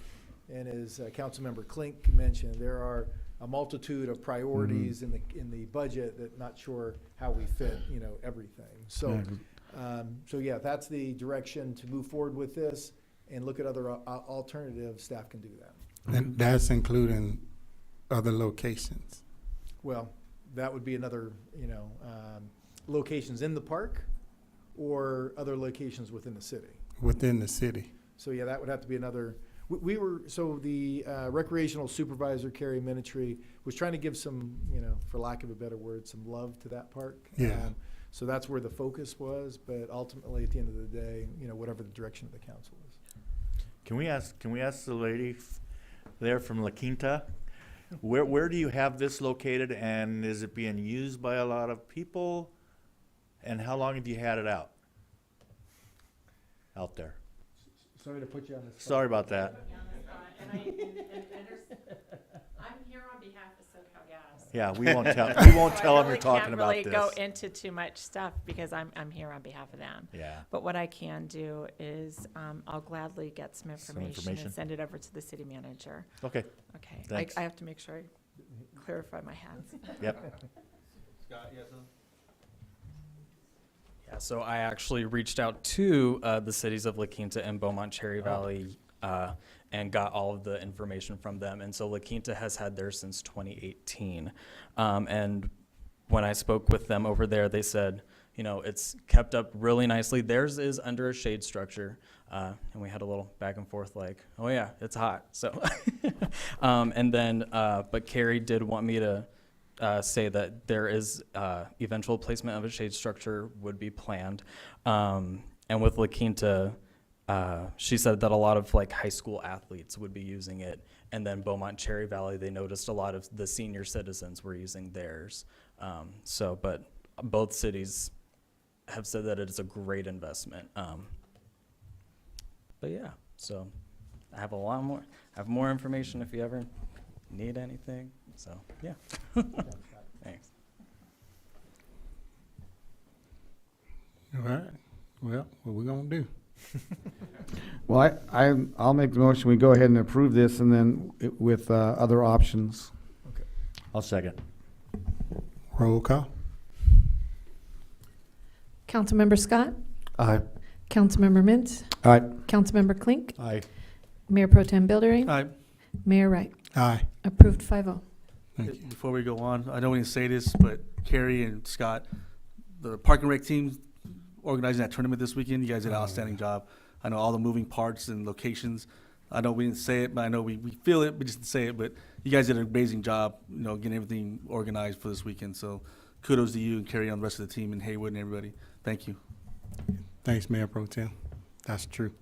And as Councilmember Klink mentioned, there are a multitude of priorities in the budget that not sure how we fit, everything. So, yeah, that's the direction to move forward with this and look at other alternatives. Staff can do that. And that's including other locations. Well, that would be another, locations in the park or other locations within the city. Within the city. So yeah, that would have to be another. The recreational supervisor, Carrie Minitry, was trying to give some, for lack of a better word, some love to that park. Yeah. So that's where the focus was, but ultimately, at the end of the day, whatever the direction of the council is. Can we ask the lady there from La Quinta, where do you have this located, and is it being used by a lot of people, and how long have you had it out there? Sorry to put you on the spot. Sorry about that. I'm here on behalf of SoCal Gas. Yeah, we won't tell them you're talking about this. I can't really go into too much stuff because I'm here on behalf of them. Yeah. But what I can do is I'll gladly get some information and send it over to the city manager. Okay. Okay. Thanks. I have to make sure I clarify my hats. Yep. Scott, yes, sir? Yeah, so I actually reached out to the cities of La Quinta and Beaumont Cherry Valley and got all of the information from them. And so La Quinta has had theirs since 2018. And when I spoke with them over there, they said, you know, it's kept up really nicely. Theirs is under a shade structure. And we had a little back and forth like, oh yeah, it's hot. So, and then, but Carrie did want me to say that there is eventual placement of a shade structure would be planned. And with La Quinta, she said that a lot of like high school athletes would be using it. And then Beaumont Cherry Valley, they noticed a lot of the senior citizens were using theirs. So, but both cities have said that it is a great investment. But yeah, so I have more information if you ever need anything. So yeah, thanks. All right. Well, what we gonna do? Well, I'll make the motion, we go ahead and approve this, and then with other options. I'll second. Roll call. Councilmember Scott, Aye. Councilmember Mintz, All right. Councilmember Klink, Aye. Mayor Pro Tem Buildering, Aye. Mayor Wright. Aye. Approved 5-0. Thank you. Before we go on, I don't want to say this, but Carrie and Scott, the Park and Rec team organizing that tournament this weekend, you guys did an outstanding job. I know all the moving parts and locations. I know we didn't say it, but I know we feel it, we just didn't say it, but you guys did an amazing job, you know, getting everything organized for this weekend. So kudos to you and Carrie and the rest of the team and Haywood and everybody. Thank you. Thanks, Mayor Pro Tem. That's true.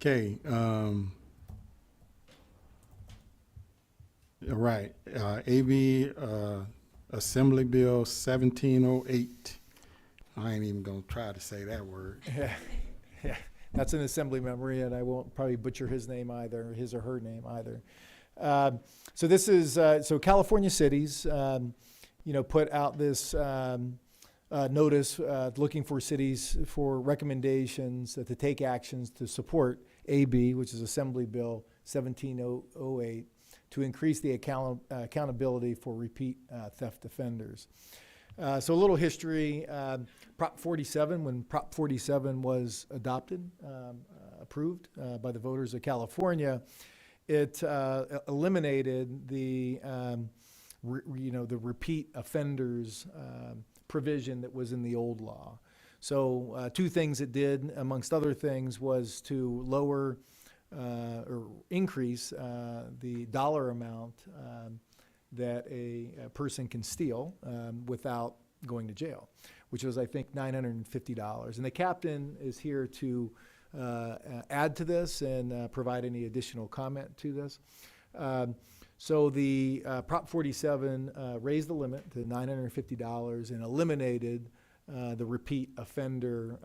Okay, all right, AB, Assembly Bill 1708. I ain't even gonna try to say that word. Yeah, that's an assembly member, and I won't probably butcher his name either, his or her name either. So this is, so California cities, put out this notice looking for cities for recommendations to take actions to support AB, which is Assembly Bill 1708, to increase the accountability for repeat theft offenders. So a little history, Prop 47, when Prop 47 was adopted, approved by the voters of California, it eliminated the, the repeat offenders provision that was in the old law. So two things it did, amongst other things, was to lower or increase the dollar amount that a person can steal without going to jail, which was, I think, $950. And the captain is here to add to this and provide any additional comment to this. So the Prop 47 raised the limit to $950 and eliminated the repeat offender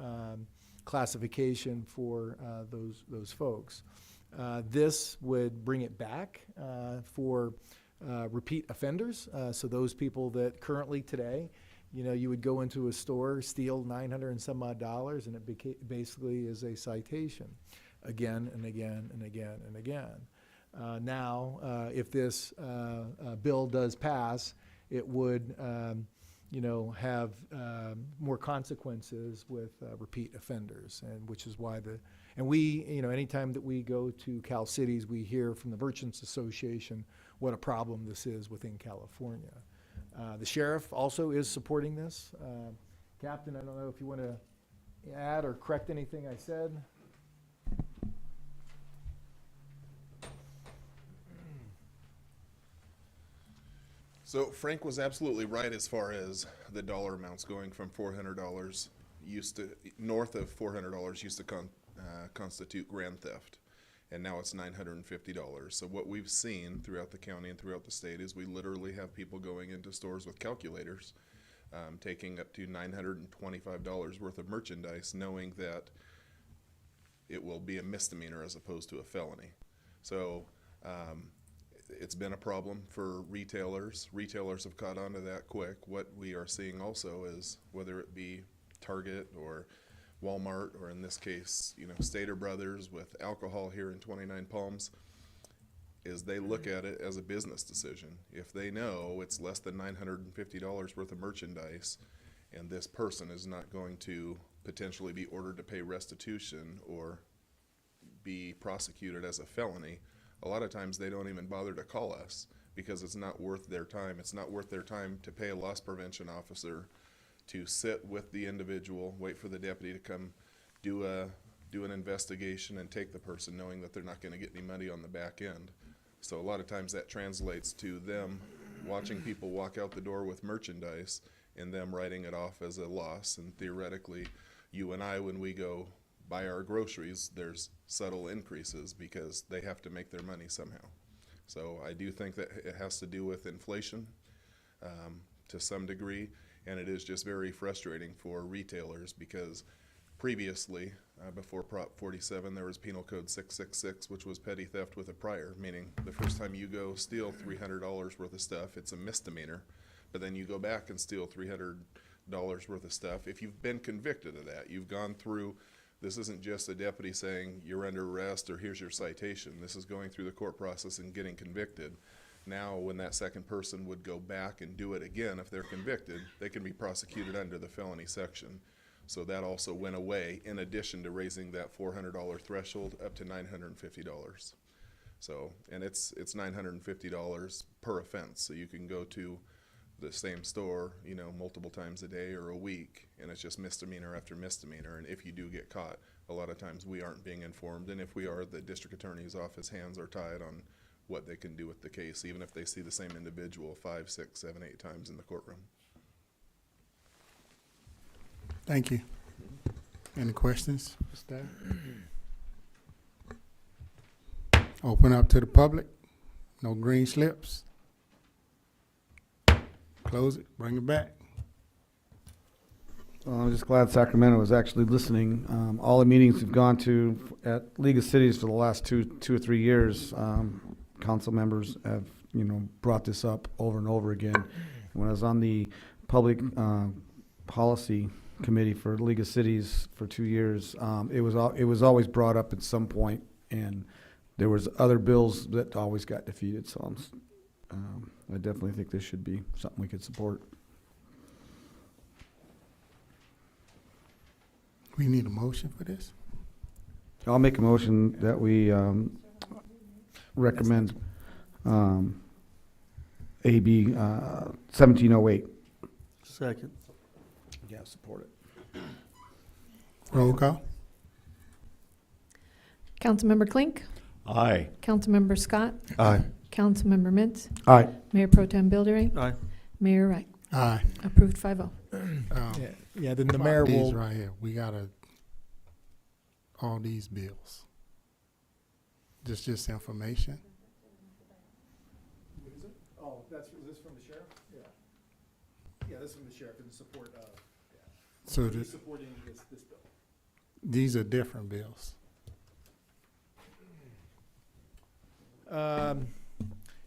classification for those folks. This would bring it back for repeat offenders. So those people that currently today, you would go into a store, steal $900 and some odd, and it basically is a citation again and again and again and again. Now, if this bill does pass, it would, have more consequences with repeat offenders, and which is why we, anytime that we go to Cal Cities, we hear from the Merchants Association what a problem this is within California. The sheriff also is supporting this. Captain, I don't know if you want to add or correct anything I said. So Frank was absolutely right as far as the dollar amounts going from $400 north of $400 used to constitute grand theft. And now it's $950. So what we've seen throughout the county and throughout the state is we literally have people going into stores with calculators, taking up to $925 worth of merchandise, knowing that it will be a misdemeanor as opposed to a felony. So it's been a problem for retailers. Retailers have caught on to that quick. What we are seeing also is, whether it be Target or Walmart, or in this case, Stater Brothers with alcohol here in 29 Palms, is they look at it as a business decision. If they know it's less than $950 worth of merchandise, and this person is not going to potentially be ordered to pay restitution or be prosecuted as a felony, a lot of times they don't even bother to call us because it's not worth their time. It's not worth their time to pay a loss prevention officer to sit with the individual, wait for the deputy to come do an investigation and take the person, knowing that they're not going to get any money on the back end. So a lot of times that translates to them watching people walk out the door with merchandise and them writing it off as a loss. And theoretically, you and I, when we go buy our groceries, there's subtle increases because they have to make their money somehow. So I do think that it has to do with inflation to some degree, and it is just very frustrating for retailers because previously, before Prop 47, there was Penal Code 666, which was petty theft with a prior, meaning the first time you go steal $300 worth of stuff, it's a misdemeanor, but then you go back and steal $300 worth of stuff. If you've been convicted of that, you've gone through, this isn't just a deputy saying you're under arrest or here's your citation. This is going through the court process and getting convicted. Now, when that second person would go back and do it again, if they're convicted, they can be prosecuted under the felony section. So that also went away, in addition to raising that $400 threshold up to $950. So, and it's $950 per offense. So you can go to the same store, you know, multiple times a day or a week, and it's just misdemeanor after misdemeanor. And if you do get caught, a lot of times we aren't being informed. And if we are, the district attorney's office hands are tied on what they can do with the case, even if they see the same individual 5, 6, 7, 8 times in the courtroom. Thank you. Any questions for staff? Open up to the public. No green slips. Close it, bring it back. Well, I'm just glad Sacramento was actually listening. All the meetings we've gone to at League of Cities for the last two or 3 years, council members have, brought this up over and over again. When I was on the public policy committee for League of Cities for 2 years, it was always brought up at some point, and there was other bills that always got defeated. So I definitely think this should be something we could support. We need a motion for this? I'll make a motion that we recommend AB 1708. Second. Yeah, support it. Roll call. Councilmember Klink. Aye. Councilmember Scott. Aye. Councilmember Mintz. Aye. Mayor Pro Tem Bildering. Aye. Mayor Wright. Aye. Approved 5-0. Yeah, then the mayor will. These right here, we gotta, all these bills. Just information. What is it? Oh, is this from the sheriff? Yeah. Yeah, this is from the sheriff in support of, So he's supporting this bill. these are different bills.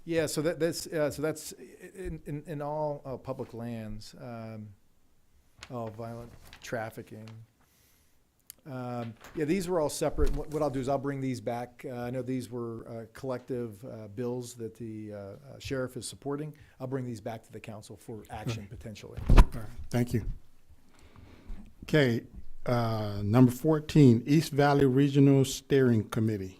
Yeah, so that's in all public lands, all violent trafficking. Yeah, these were all separate. What I'll do is I'll bring these back. I know these were collective bills that the sheriff is supporting. I'll bring these back to the council for action potentially. All right, thank you. Okay, number 14, East Valley Regional Steering Committee.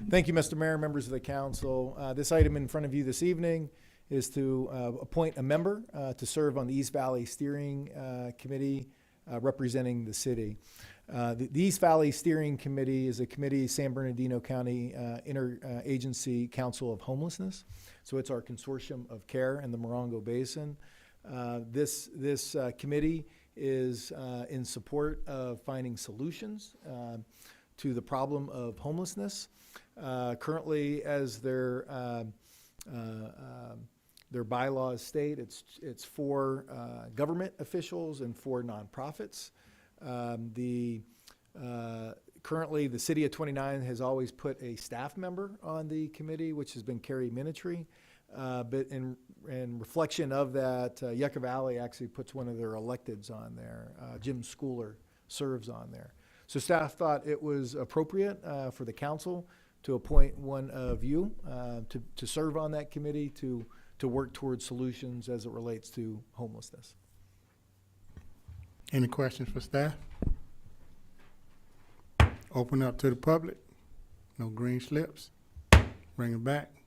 Thank you, Mr. Mayor, members of the council. This item in front of you this evening is to appoint a member to serve on the East Valley Steering Committee representing the city. The East Valley Steering Committee is a committee, San Bernardino County Interagency Council of Homelessness. So it's our consortium of care in the Morongo Basin. This committee is in support of finding solutions to the problem of homelessness. Currently, as their bylaws state, it's for government officials and for nonprofits. Currently, the city of 29 has always put a staff member on the committee, which has been Carrie Minitry. But in reflection of that, Yucca Valley actually puts one of their electeds on there. Jim Schooler serves on there. So staff thought it was appropriate for the council to appoint one of you to serve on that committee to work towards solutions as it relates to homelessness. Any questions for staff? Open up to the public. No green slips. Bring it back.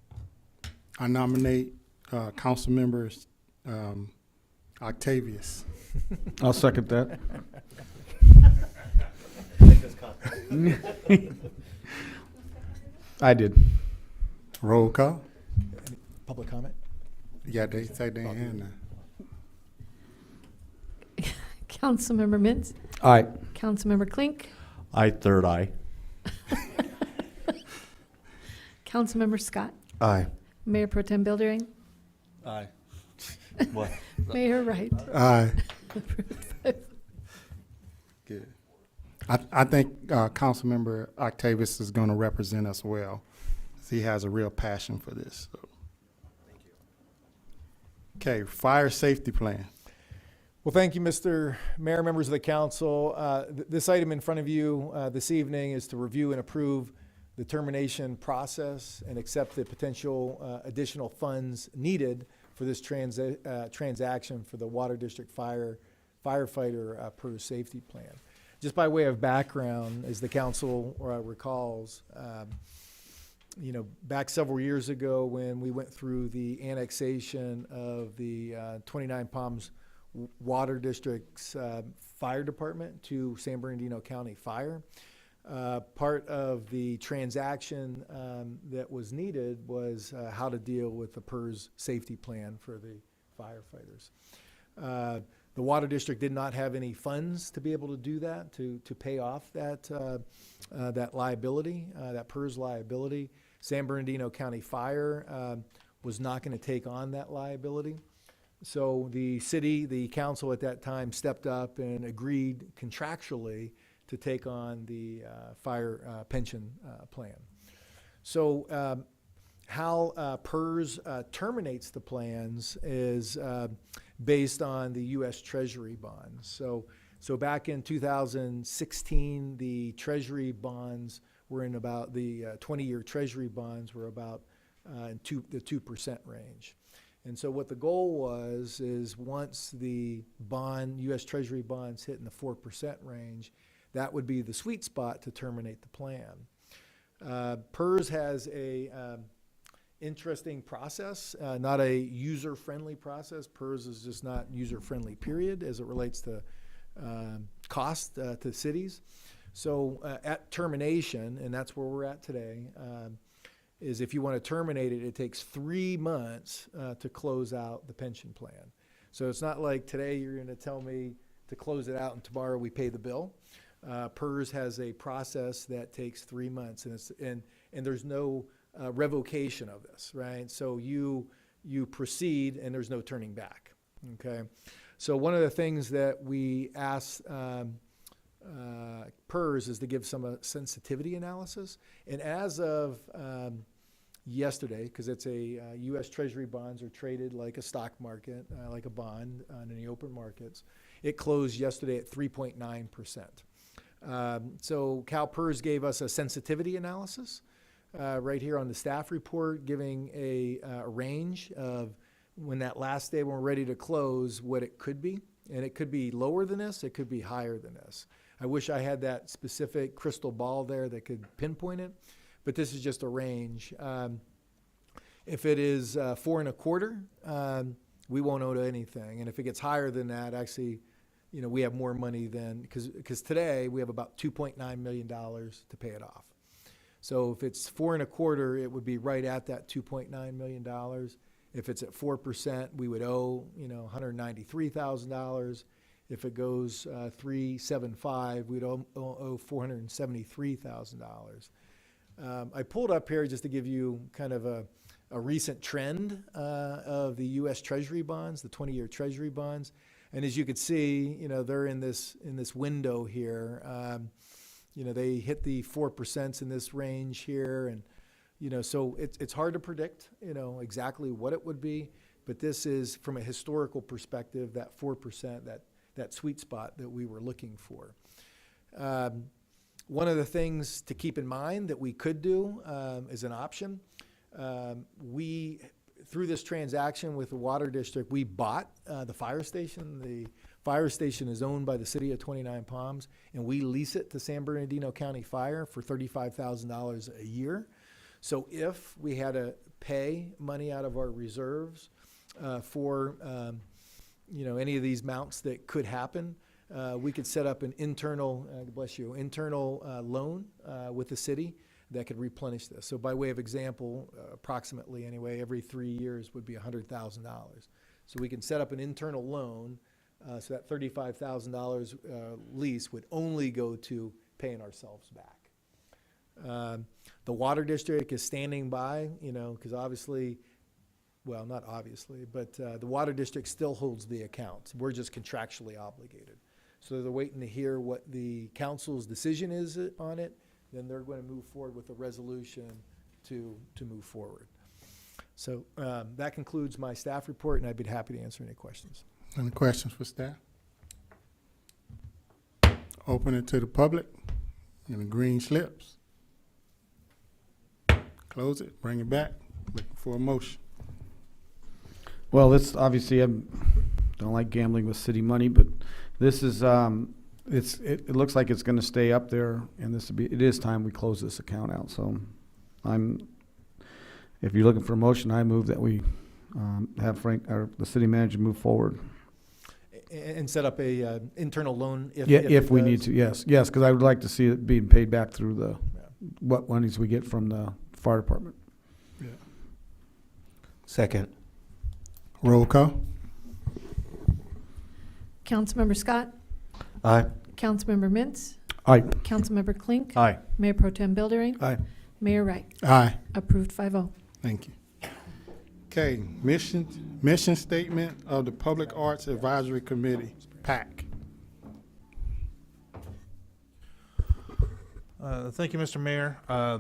I nominate council members Octavius. I'll second that. I did. Roll call. Any public comment? Yeah, they say they in hand now. Councilmember Mintz, Aye. Councilmember Klink, I third eye. Councilmember Scott, Aye. Mayor Pro Tem Buildering, Aye. What? Mayor Wright. Aye. Good. I think Councilmember Octavius is going to represent us well. He has a real passion for this. So. Thank you. Okay, fire safety plan. Well, thank you, Mr. Mayor, members of the council. This item in front of you this evening is to review and approve the termination process and accept the potential additional funds needed for this transaction for the Water District firefighter PERS safety plan. Just by way of background, as the council recalls, back several years ago when we went through the annexation of the 29 Palms Water District's fire department to San Bernardino County Fire. Part of the transaction that was needed was how to deal with the PERS safety plan for the firefighters. The Water District did not have any funds to be able to do that, to pay off that liability, that PERS liability. San Bernardino County Fire was not going to take on that liability. So the city, the council at that time stepped up and agreed contractually to take on the fire pension plan. So how PERS terminates the plans is based on the U.S. Treasury bonds. So back in 2016, the Treasury bonds were in about the 20-year Treasury bonds were about in the 2% range. And so what the goal was is once the U.S. Treasury bonds hit in the 4% range, that would be the sweet spot to terminate the plan. PERS has a interesting process, not a user-friendly process. PERS is just not user-friendly, period, as it relates to cost to cities. So at termination, and that's where we're at today, is if you want to terminate it, it takes 3 months to close out the pension plan. So it's not like today you're going to tell me to close it out and tomorrow we pay the bill. PERS has a process that takes 3 months, and there's no revocation of this, right? So you proceed and there's no turning back, okay? So one of the things that we asked PERS is to give some sensitivity analysis, and as of yesterday, because it's a U.S. Treasury bonds are traded like a stock market, like a bond in the open markets. It closed yesterday at 3.9%. So CalPERS gave us a sensitivity analysis right here on the staff report, giving a range of when that last day when we're ready to close, what it could be. And it could be lower than this, it could be higher than this. I wish I had that specific crystal ball there that could pinpoint it, but this is just a range. If it is 4.25%, we won't owe anything. And if it gets higher than that, actually, we have more money than, because today we have about $2.9 million to pay it off. So if it's 4.25%, it would be right at that $2.9 million. If it's at 4%, we would owe, $193,000. If it goes 3.75, we'd owe $473,000. I pulled up here just to give you kind of a recent trend of the U.S. Treasury bonds, the 20-year Treasury bonds. And as you can see, they're in this window here. They hit the 4% in this range here, and so it's hard to predict exactly what it would be. But this is from a historical perspective, that 4%, that sweet spot that we were looking for. One of the things to keep in mind that we could do as an option, we, through this transaction with the water district, we bought the fire station. The fire station is owned by the city of 29 Palms, and we lease it to San Bernardino County Fire for $35,000 a year. So if we had to pay money out of our reserves for any of these mounts that could happen, we could set up an internal, internal loan with the city that could replenish this. So by way of example, approximately anyway, every 3 years would be $100,000. So we can set up an internal loan so that $35,000 lease would only go to paying ourselves back. The water district is standing by, because obviously, well, not obviously, but the water district still holds the accounts. We're just contractually obligated. So they're waiting to hear what the council's decision is on it. Then they're going to move forward with a resolution to move forward. So that concludes my staff report, and I'd be happy to answer any questions. Any questions for staff? Open it to the public in the green slips. Close it, bring it back, looking for a motion. Well, this, obviously, I don't like gambling with city money, but this is, it looks like it's gonna stay up there, and it is time we close this account out, so if you're looking for a motion, I move that we have Frank, or the city manager, move forward. And set up a internal loan If we need to, yes, because I would like to see it being paid back through what monies we get from the fire department. Yeah. Second. Roll call. Councilmember Scott, Aye. Councilmember Mintz, Aye. Councilmember Klink, Aye. Mayor Pro Tem Buildering, Aye. Mayor Wright. Aye. Approved 5-0. Thank you. Okay, mission statement of the Public Arts Advisory Committee, PAC. Thank you, Mr. Mayor.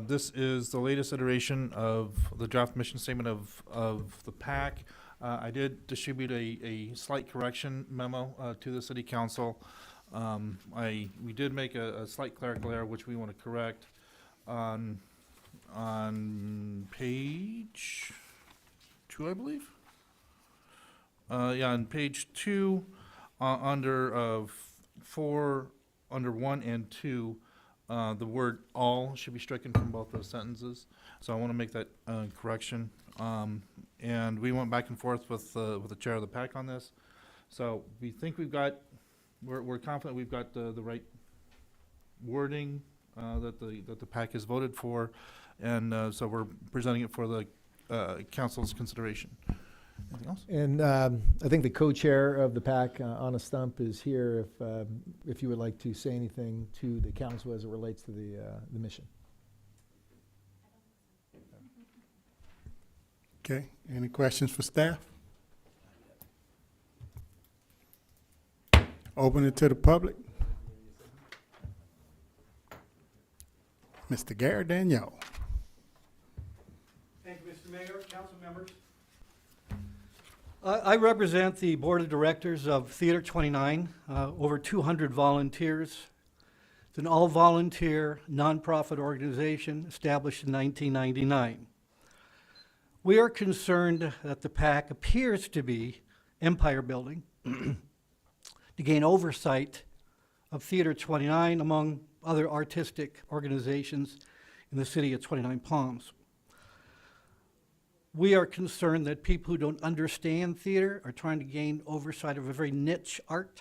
This is the latest iteration of the draft mission statement of the PAC. I did distribute a slight correction memo to the City Council. We did make a slight clerical error, which we want to correct on page 2, I believe. On page 2, under 4, under 1 and 2. The word all should be stricken from both those sentences. So I want to make that correction. And we went back and forth with the chair of the PAC on this. So we think we're confident we've got the right wording that the PAC has voted for. And so we're presenting it for the council's consideration. Anything else? And I think the co-chair of the PAC, Anna Stump, is here if you would like to say anything to the council as it relates to the mission. Okay, any questions for staff? Open it to the public. Mr. Gary Daniel. Thank you, Mr. Mayor, council members. I represent the board of directors of Theater 29, over 200 volunteers. It's an all-volunteer, nonprofit organization established in 1999. We are concerned that the PAC appears to be empire building to gain oversight of Theater 29 among other artistic organizations in the city of 29 Palms. We are concerned that people who don't understand theater are trying to gain oversight of a very niche art.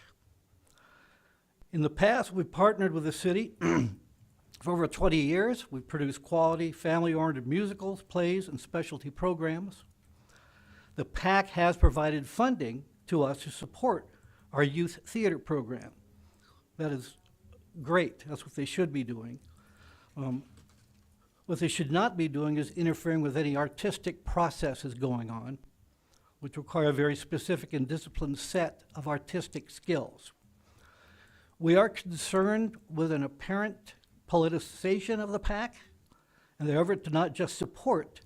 In the past, we've partnered with the city for over 20 years. We've produced quality, family-oriented musicals, plays, and specialty programs. The PAC has provided funding to us to support our youth theater program. That is great. That's what they should be doing. What they should not be doing is interfering with any artistic processes going on, which require a very specific and disciplined set of artistic skills. We are concerned with an apparent politicization of the PAC and the effort to not just support,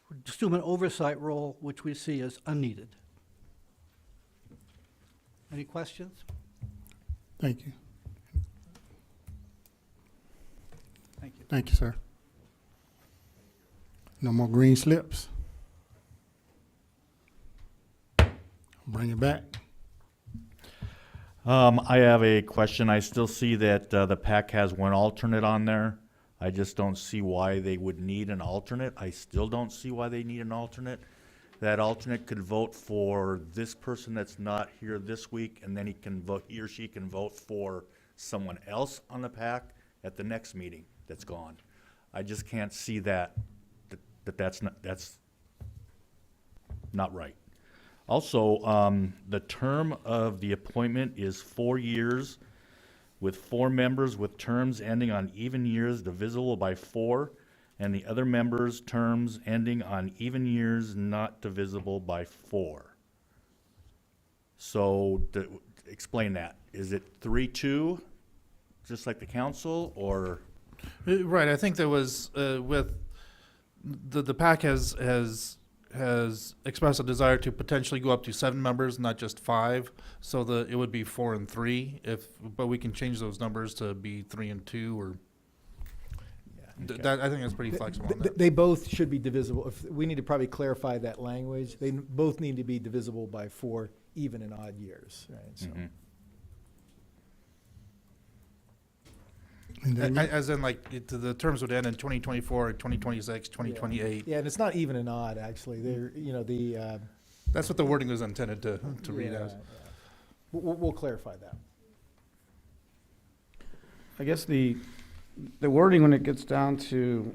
but to assume an oversight role which we see as unneeded. Any questions? Thank you. Thank you, sir. No more green slips. Bring it back. I have a question. I still see that the PAC has one alternate on there. I just don't see why they would need an alternate. I still don't see why they need an alternate. That alternate could vote for this person that's not here this week, and then he or she can vote for someone else on the PAC at the next meeting that's gone. I just can't see that's not right. Also, the term of the appointment is 4 years with 4 members with terms ending on even years divisible by 4, and the other members' terms ending on even years not divisible by 4. So, explain that. Is it 3-2, just like the council, or? Right, I think there was, with, the PAC has expressed a desire to potentially go up to 7 members, not just 5. So it would be 4 and 3 but we can change those numbers to be 3 and 2 or. Okay. That, I think that's pretty flexible on that. They both should be divisible. We need to probably clarify that language. They both need to be divisible by 4 even and odd years, right? So. As in, like, the terms would end in 2024, 2026, 2028. Yeah, and it's not even and odd, actually. They're, That's what the wording was intended to read as. Yeah. We'll clarify that. I guess the wording when it gets down to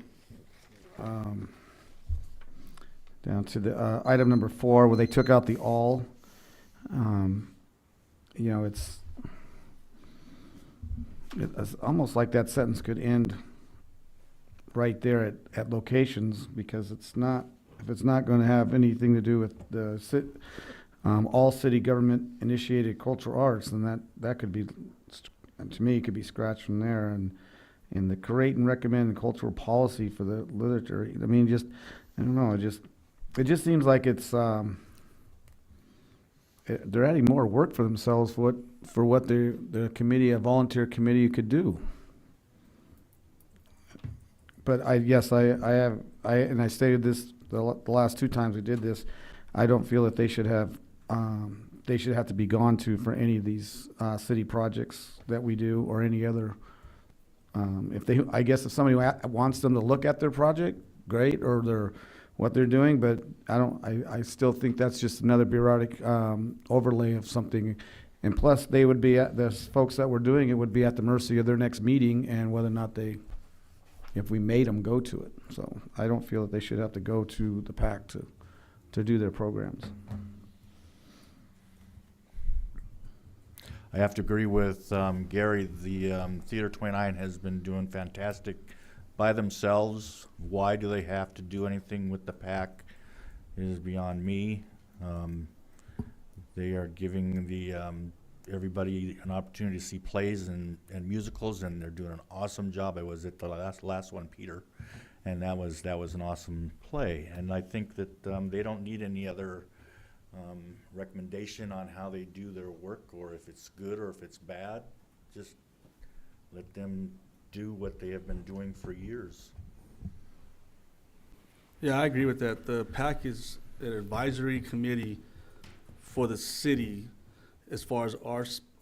the item number 4, where they took out the all, it's almost like that sentence could end right there at locations, because if it's not going to have anything to do with the all city government initiated cultural arts, then that could be, to me, it could be scratched from there. And the create and recommend cultural policy for the literature. I mean, I don't know. It just seems like it's they're adding more work for themselves for what the committee, a volunteer committee, could do. But I stated this the last 2 times we did this. I don't feel that they should have to be gone to for any of these city projects that we do, or any other. If somebody wants them to look at their project, great, or what they're doing, but I still think that's just another bureaucratic overlay of something. And plus, they would be the folks that were doing it would be at the mercy of their next meeting and whether or not if we made them go to it. So I don't feel that they should have to go to the PAC to do their programs. I have to agree with Gary. The Theater 29 has been doing fantastic by themselves. Why do they have to do anything with the PAC is beyond me. They are giving everybody an opportunity to see plays and musicals, and they're doing an awesome job. I was at the last one, Peter, and that was an awesome play. And I think that they don't need any other recommendation on how they do their work, or if it's good or if it's bad. Just let them do what they have been doing for years. Yeah, I agree with that. The PAC is an advisory committee for the city as far as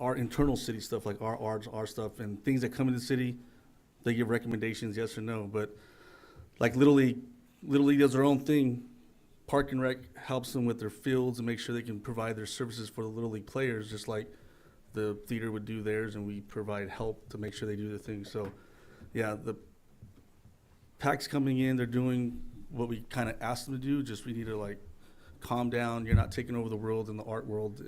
our internal city stuff, like our arts, our stuff, and things that come into the city. They give recommendations, yes or no. But like Little League does their own thing. Park and Rec helps them with their fields and make sure they can provide their services for the Little League players, just like the theater would do theirs, and we provide help to make sure they do their thing. So, yeah, the PAC's coming in, they're doing what we kind of asked them to do, just we need to, calm down. You're not taking over the world and the art world.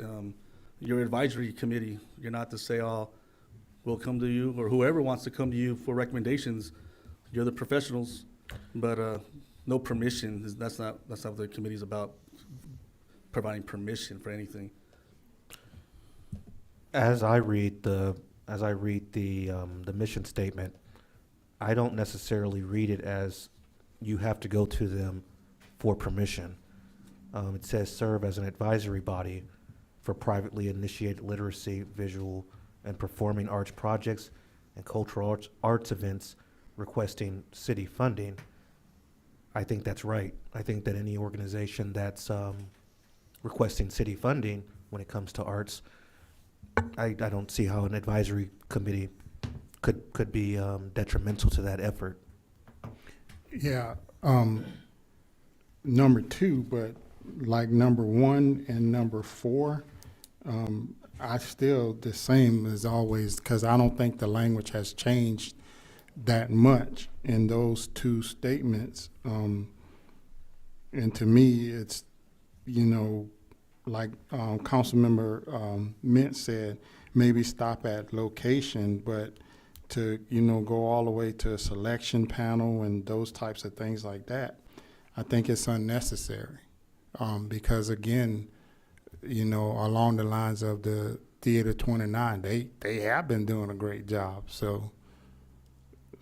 You're an advisory committee. You're not to say, we'll come to you, or whoever wants to come to you for recommendations. You're the professionals, but no permission. That's not what the committee's about, providing permission for anything. As I read the mission statement, I don't necessarily read it as you have to go to them for permission. It says serve as an advisory body for privately initiated literacy, visual, and performing arts projects and cultural arts events requesting city funding, I think that's right. I think that any organization that's requesting city funding when it comes to arts, I don't see how an advisory committee could be detrimental to that effort. Yeah, number two, but like number one and number four, I still the same as always, because I don't think the language has changed that much in those two statements. And to me, it's, you know, like Councilmember Mint said, maybe stop at location, but to, you know, go all the way to a selection panel and those types of things like that, I think it's unnecessary. Because again, you know, along the lines of the Theater 29, they have been doing a great job. So,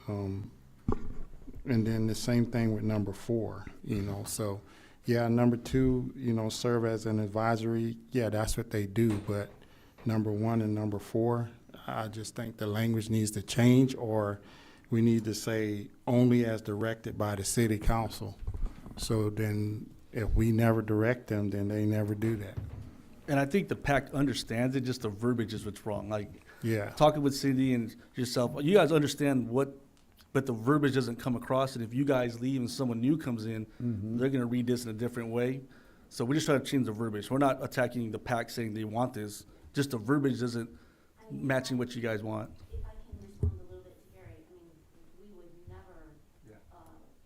and then the same thing with number four, you know. So, yeah, number two, you know, serve as an advisory. Yeah, that's what they do. But number one and number four, I just think the language needs to change, or we need to say only as directed by the city council. So then if we never direct them, then they never do that. And I think the PAC understands it, just the verbiage is what's wrong. Like, Yeah. talking with Cindy and yourself, you guys understand what, but the verbiage doesn't come across. And if you guys leave and someone new comes in, they're going to read this in a different way. So we're just trying to change the verbiage. We're not attacking the PAC saying they want this. Just the verbiage isn't matching what you guys want. If I can respond a little bit to Gary, I mean, we would never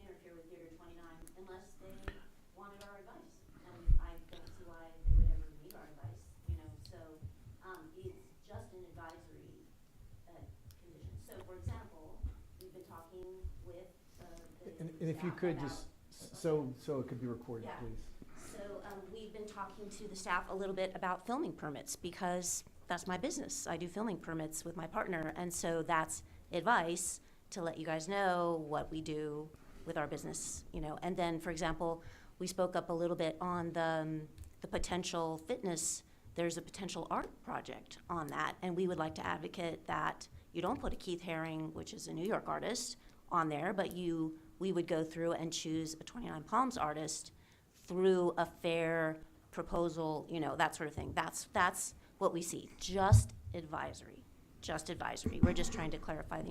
interfere with Theater 29 unless they wanted our advice. And I don't see why they would ever need our advice, you know, so it's just an advisory condition. So for example, we've been talking with the And if you staff could about- just, so it could be recorded, Yeah. please. So we've been talking to the staff a little bit about filming permits because that's my business. I do filming permits with my partner, and so that's advice to let you guys know what we do with our business, you know. And then, for example, we spoke up a little bit on the potential fitness. There's a potential art project on that, and we would like to advocate that you don't put a Keith Haring, which is a New York artist, on there, but we would go through and choose a 29 Palms artist through a fair proposal, you know, that sort of thing. That's what we see, just advisory. We're just trying to clarify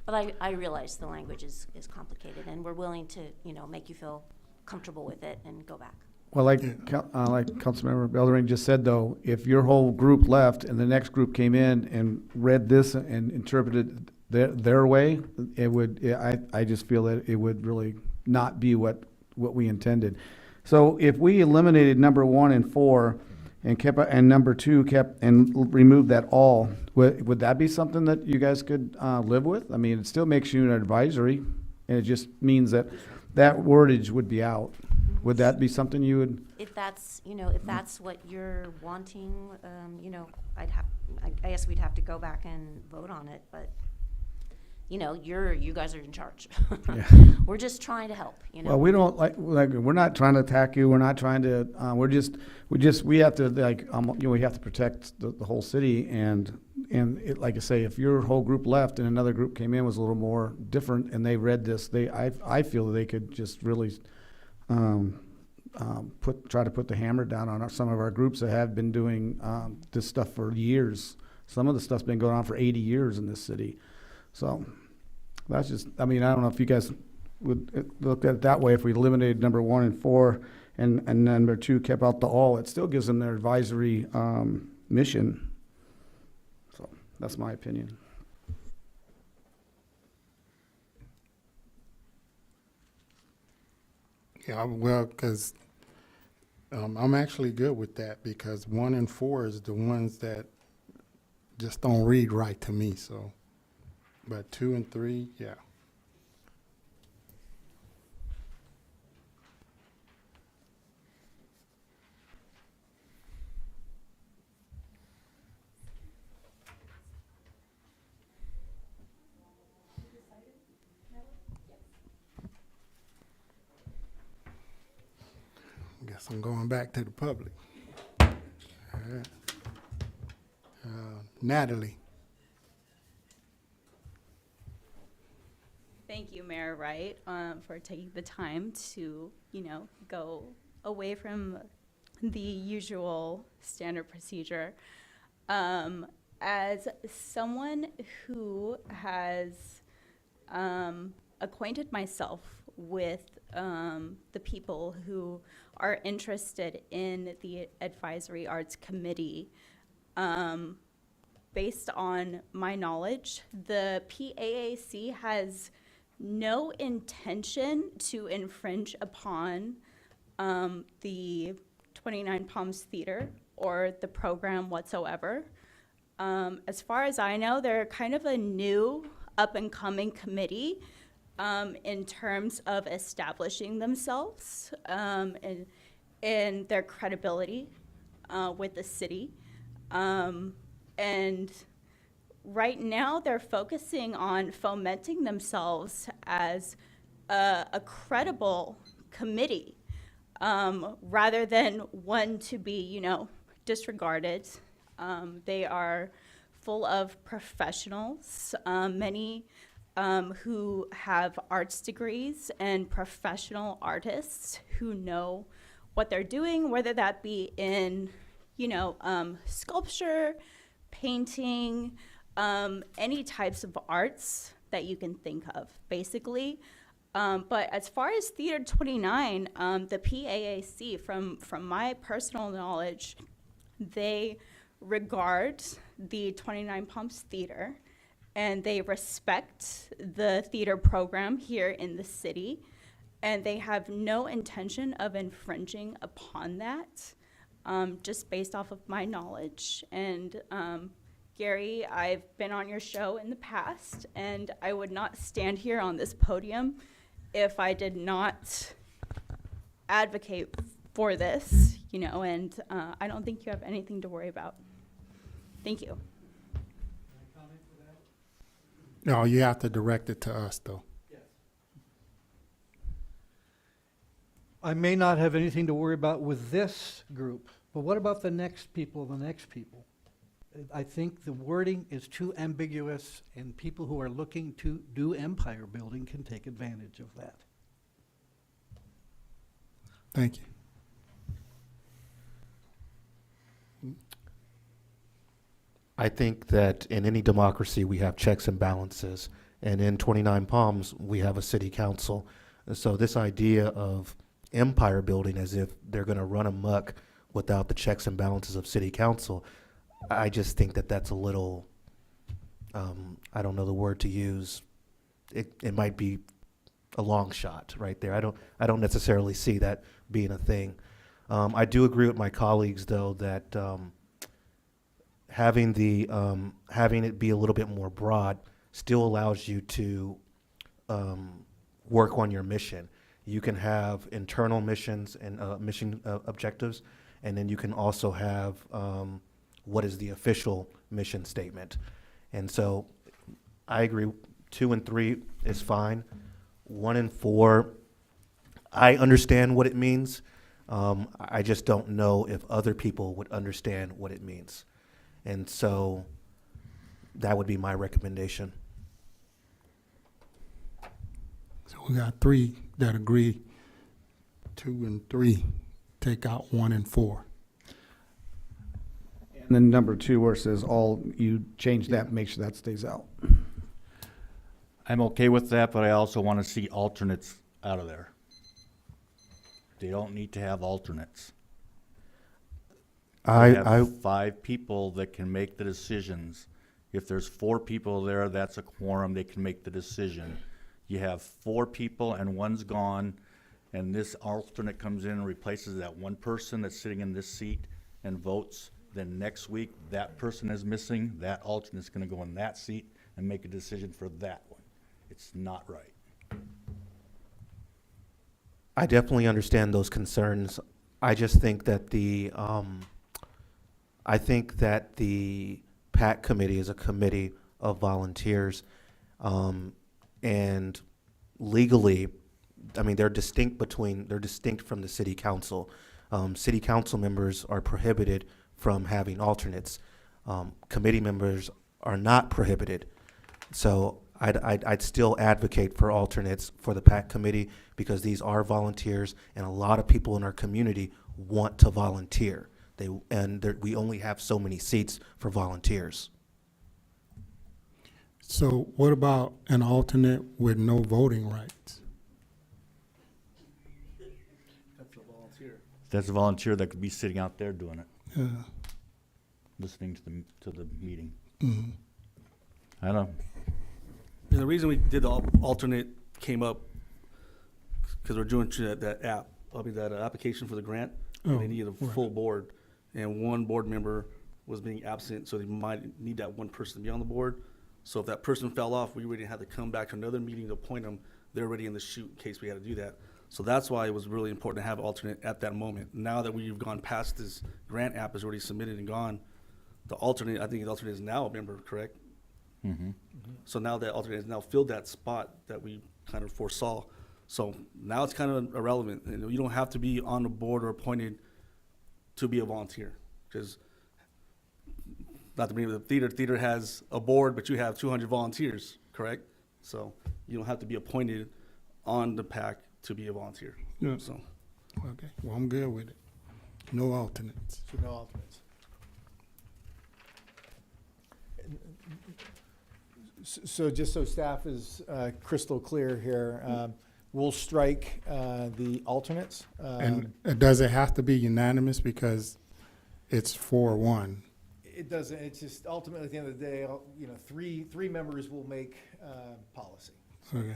but I realize the language is complicated, and we're willing to, you know, make you feel comfortable with it and go back. Well, like Councilmember Beldering just said, though, if your whole group left and the next group came in and read this and interpreted their way, it would, I just feel that it would really not be what we intended. So if we eliminated number 1 and 4 and kept, and number 2 kept, and removed that all, would that be something that you guys could live with? I mean, it still makes you an advisory, and it just means that wordage would be out. Would that be something you would? If that's, you know, if that's what you're wanting, you know, I guess we'd have to go back and vote on it, but, you know, you guys are in charge. Yeah. We're just trying to help, you know. Well, we don't like we're not trying to attack you. We're not trying to. We have to you know, we have to protect the whole city, and like I say, if your whole group left and another group came in was a little more different, and they read this, I feel that they could just really try to put the hammer down on some of our groups that have been doing this stuff for years. Some of the stuff's been going on for 80 years in this city. So that's just, I mean, I don't know if you guys would look at it that way. If we eliminated number 1 and 4 and number 2 kept out the all, it still gives them their advisory mission. So that's my opinion. Yeah, well, because I'm actually good with that, because 1 and 4 is the ones that just don't read right to me, so. But 2 and 3, yeah. Guess I'm going back to the public. All right. Natalie. Thank Wright, for taking the time to, go away from the usual standard procedure. As someone who has acquainted myself with the people who are interested in the Advisory Arts Committee, based on my knowledge, the PAAC has no intention to infringe upon the 29 Palms Theater or the program whatsoever. As far as I know, they're kind of a new up-and-coming committee in terms of establishing themselves and their credibility with the city. And right now, they're focusing on fomenting themselves as a credible committee rather than one to be, disregarded. They are full of professionals, many who have arts degrees and professional artists who know what they're doing, whether that be in, sculpture, painting, any types of arts that you can think of, basically. But as far as Theater 29, the PAAC, from my personal knowledge, they regard the 29 Palms Theater and they respect the theater program here in the city, and they have no intention of infringing upon that, just based off of my knowledge. And Gary, I've been on your show in the past, and I would not stand here on this podium if I did not advocate for this, and I don't think you have anything to worry about. Thank you. No, you have to direct it to us, though. I may not have anything to worry about with this group, but what about the next people, I think the wording is too ambiguous, and people who are looking to do empire building can take advantage of that. Thank you. I think that in any democracy, we have checks and balances. And in 29 Palms, we have a city council. And so this idea of empire building as if they're going to run amok without the checks and balances of city council, I just think that that's a little, I don't know the word to use. It might be a long shot right there. I don't necessarily see that being a thing. I do agree with my colleagues, though, that having it be a little bit more broad still allows you to work on your mission. You can have internal missions and mission objectives, and then you can also have what is the official mission statement. And so I agree, 2 and 3 is fine. 1 and 4, I understand what it means. I just don't know if other people would understand what it means. And so that would be my recommendation. So we got 3 that agree, 2 and 3, take out 1 and 4. And then number 2, where it says all, you change that, make sure that stays out. I'm okay with that, but I also want to see alternates out of there. They don't need to have alternates. We have 5 people that can make the decisions. If there's 4 people there, that's a quorum, they can make the decision. You have 4 people and one's gone, and this alternate comes in and replaces that one person that's sitting in this seat and votes. Then next week, that person is missing, that alternate's gonna go in that seat and make a decision for that one. It's not right. I definitely understand those concerns. I just think that the PAC committee is a committee of volunteers, and legally, they're distinct from the city council. City council members are prohibited from having alternates. Committee members are not prohibited. So I'd still advocate for alternates for the PAC committee because these are volunteers, and a lot of people in our community want to volunteer. We only have so many seats for volunteers. So what about an alternate with no voting rights? That's a volunteer. That's a volunteer that could be sitting out there doing it, Yeah. listening to the meeting. Mhm. I don't know. And the reason we did the alternate came up because we're doing that application for the grant. And they Oh, needed a right. full board, and one board member was being absent, so they might need that one person to be on the board. So if that person fell off, we already had to come back to another meeting to appoint them. They're already in the chute in case we had to do that. So that's why it was really important to have an alternate at that moment. Now that we've gone past this grant app is already submitted and gone, the alternate, I think the alternate is now a member, correct? Mm-hmm. So now that alternate has now filled that spot that we kind of foresaw. So now it's kind of irrelevant. You know, you don't have to be on the board or appointed to be a volunteer. Because, not to bring up the theater has a board, but you have 200 volunteers, correct? So you don't have to be appointed on the PAC to be a volunteer. Yeah. So Okay, well, I'm good with it. No alternates. So no alternates. So just so staff is crystal clear here, we'll strike the alternates. And does it have to be unanimous because it's 4-1? It doesn't, it's just ultimately, at the end of the day, you know, three members will make policy. Okay.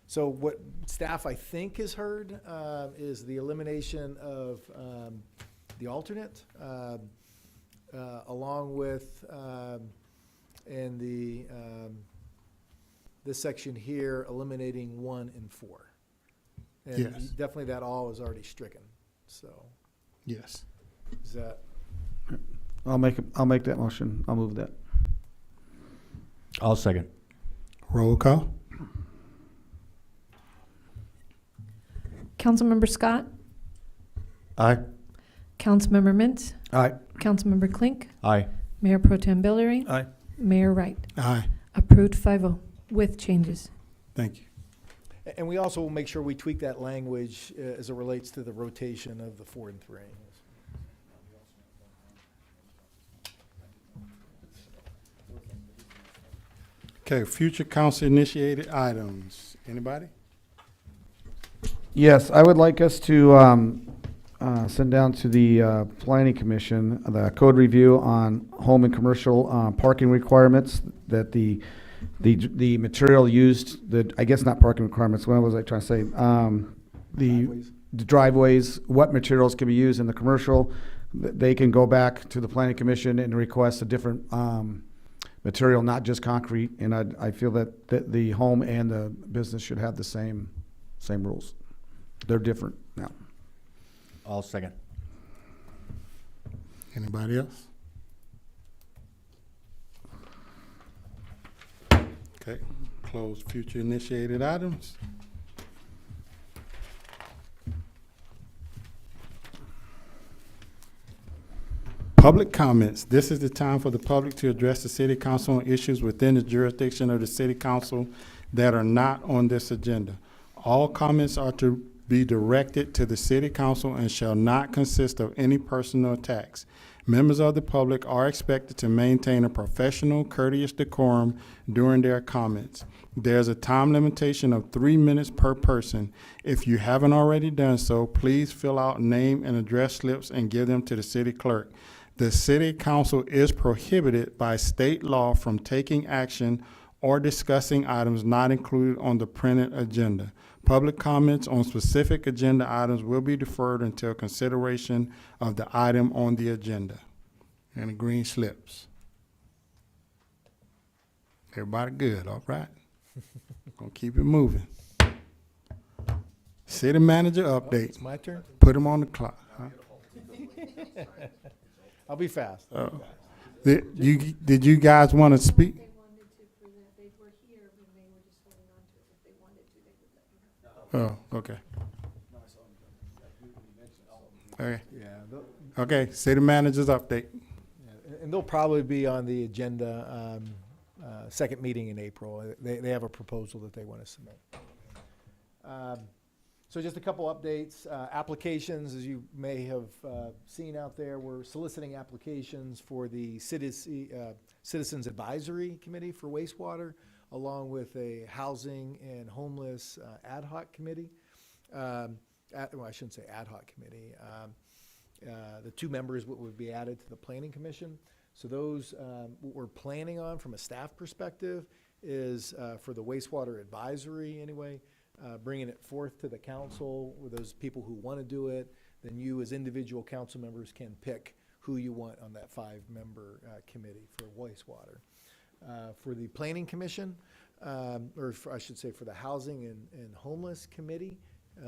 So what staff, I think, has heard is the elimination of the alternate, along with, in the, this section here, eliminating 1 and 4. And Yes. definitely that all is already stricken, so Yes. is that, I'll make that motion. I'll move that. I'll second. Roll call? Councilmember Scott, Aye. Councilmember Mintz, Aye. Councilmember Klink, Aye. Mayor Pro Tem Billery, Aye. Mayor Wright. Aye. Approved 5-0 with changes. Thank you. and we also will make sure we tweak that language as it relates to the rotation of the 4 and 3. Okay, future council-initiated items. Anybody? Yes, I would like us to send down to the Planning Commission the code review on home and commercial parking requirements, that the material used, I guess not parking requirements, what was I trying to say? The driveways, what materials can be used in the commercial. They can go back to the Planning Commission and request a different material, not just concrete. And I feel that the home and the business should have the same rules. They're different now. I'll second. Anybody else? Okay, close future initiated items. Public comments. This is the time for the public to address the city council on issues within the jurisdiction of the city council that are not on this agenda. All comments are to be directed to the city council and shall not consist of any personal attacks. Members of the public are expected to maintain a professional, courteous decorum during their comments. There's a time limitation of 3 minutes per person. If you haven't already done so, please fill out name and address slips and give them to the city clerk. The city council is prohibited by state law from taking action or discussing items not included on the printed agenda. Public comments on specific agenda items will be deferred until consideration of the item on the agenda. And the green slips. Everybody good, all right? Gonna keep it moving. City manager update. It's my turn? Put him on the clock, huh? I'll be fast. Did you guys want to speak? Oh, okay. Okay. Yeah. Okay, city manager's update. And And they'll probably be on the agenda, second meeting in April. They have a proposal that they want to submit. So just a couple updates. Applications, as you may have seen out there, we're soliciting applications for the Citizens Advisory Committee for wastewater, along with a Housing and Homeless Ad Hoc Committee. Well, I shouldn't say ad hoc committee. The 2 members would be added to the Planning Commission. So those, what we're planning on from a staff perspective is for the wastewater advisory anyway, bringing it forth to the council with those people who want to do it. Then you as individual council members can pick who you want on that 5-member committee for wastewater. For the Planning Commission, I should say for the Housing and Homeless Committee,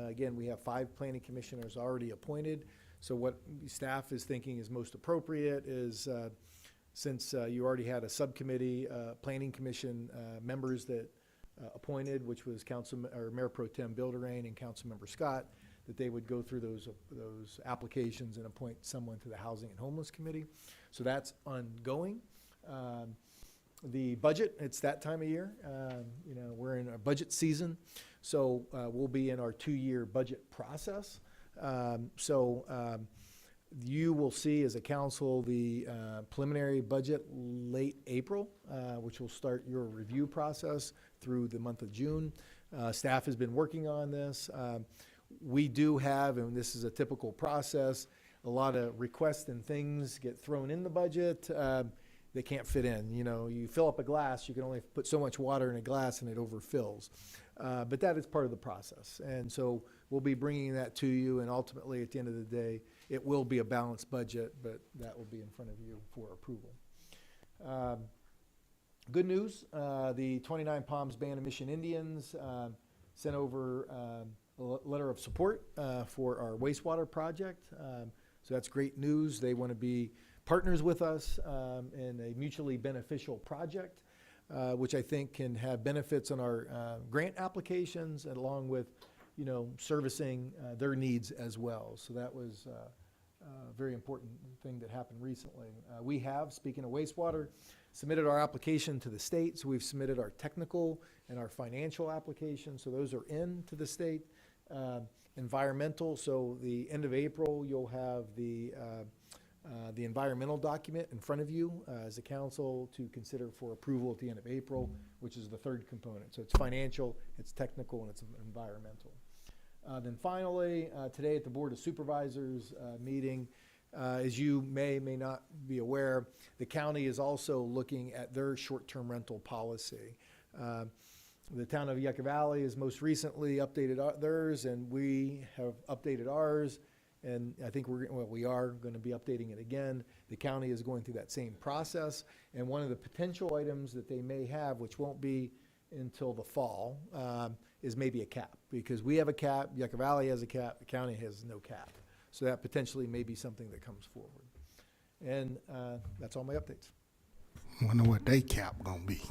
again, we have 5 planning commissioners already appointed. So what staff is thinking is most appropriate is, since you already had a subcommittee, planning commission members that appointed, which was Mayor Pro Tem Bilderain and Councilmember Scott, that they would go through those applications and appoint someone to the Housing and Homeless Committee. So that's ongoing. The budget, it's that time of year. We're in a budget season, so we'll be in our 2-year budget process. You will see as a council the preliminary budget late April, which will start your review process through the month of June. Staff has been working on this. We do have, and this is a typical process, a lot of requests and things get thrown in the budget. They can't fit in. You fill up a glass, you can only put so much water in a glass and it overfills. But that is part of the process. And so we'll be bringing that to you, and ultimately at the end of the day, it will be a balanced budget, but that will be in front of you for approval. Good news, the 29 Palms Band of Mission Indians sent over a letter of support for our wastewater project. So that's great news. They want to be partners with us in a mutually beneficial project, which I think can have benefits on our grant applications, and along with, servicing their needs as well. So that was a very important thing that happened recently. We have, speaking of wastewater, submitted our application to the state. So we've submitted our technical and our financial application. So those are in to the state. Environmental, so the end of April, you'll have the environmental document in front of you as a council to consider for approval at the end of April, which is the 3rd component. So it's financial, it's technical, and it's environmental. Then finally, today at the Board of Supervisors meeting, as you may not be aware, the county is also looking at their short-term rental policy. The town of Yucca Valley has most recently updated theirs, and we have updated ours. And I think we are going to be updating it again. The county is going through that same process. And one of the potential items that they may have, which won't be until the fall, is maybe a cap. Because we have a cap, Yucca Valley has a cap, the county has no cap. So that potentially may be something that comes forward. And that's all my updates. Wonder what they cap gonna be.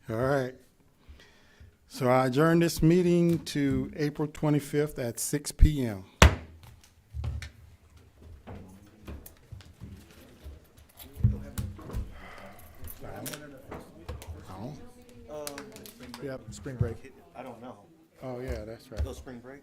All right. So I adjourn this meeting to April 25th at 6 p.m. Yep, spring break. I don't know. Oh, yeah, that's right. Go spring break?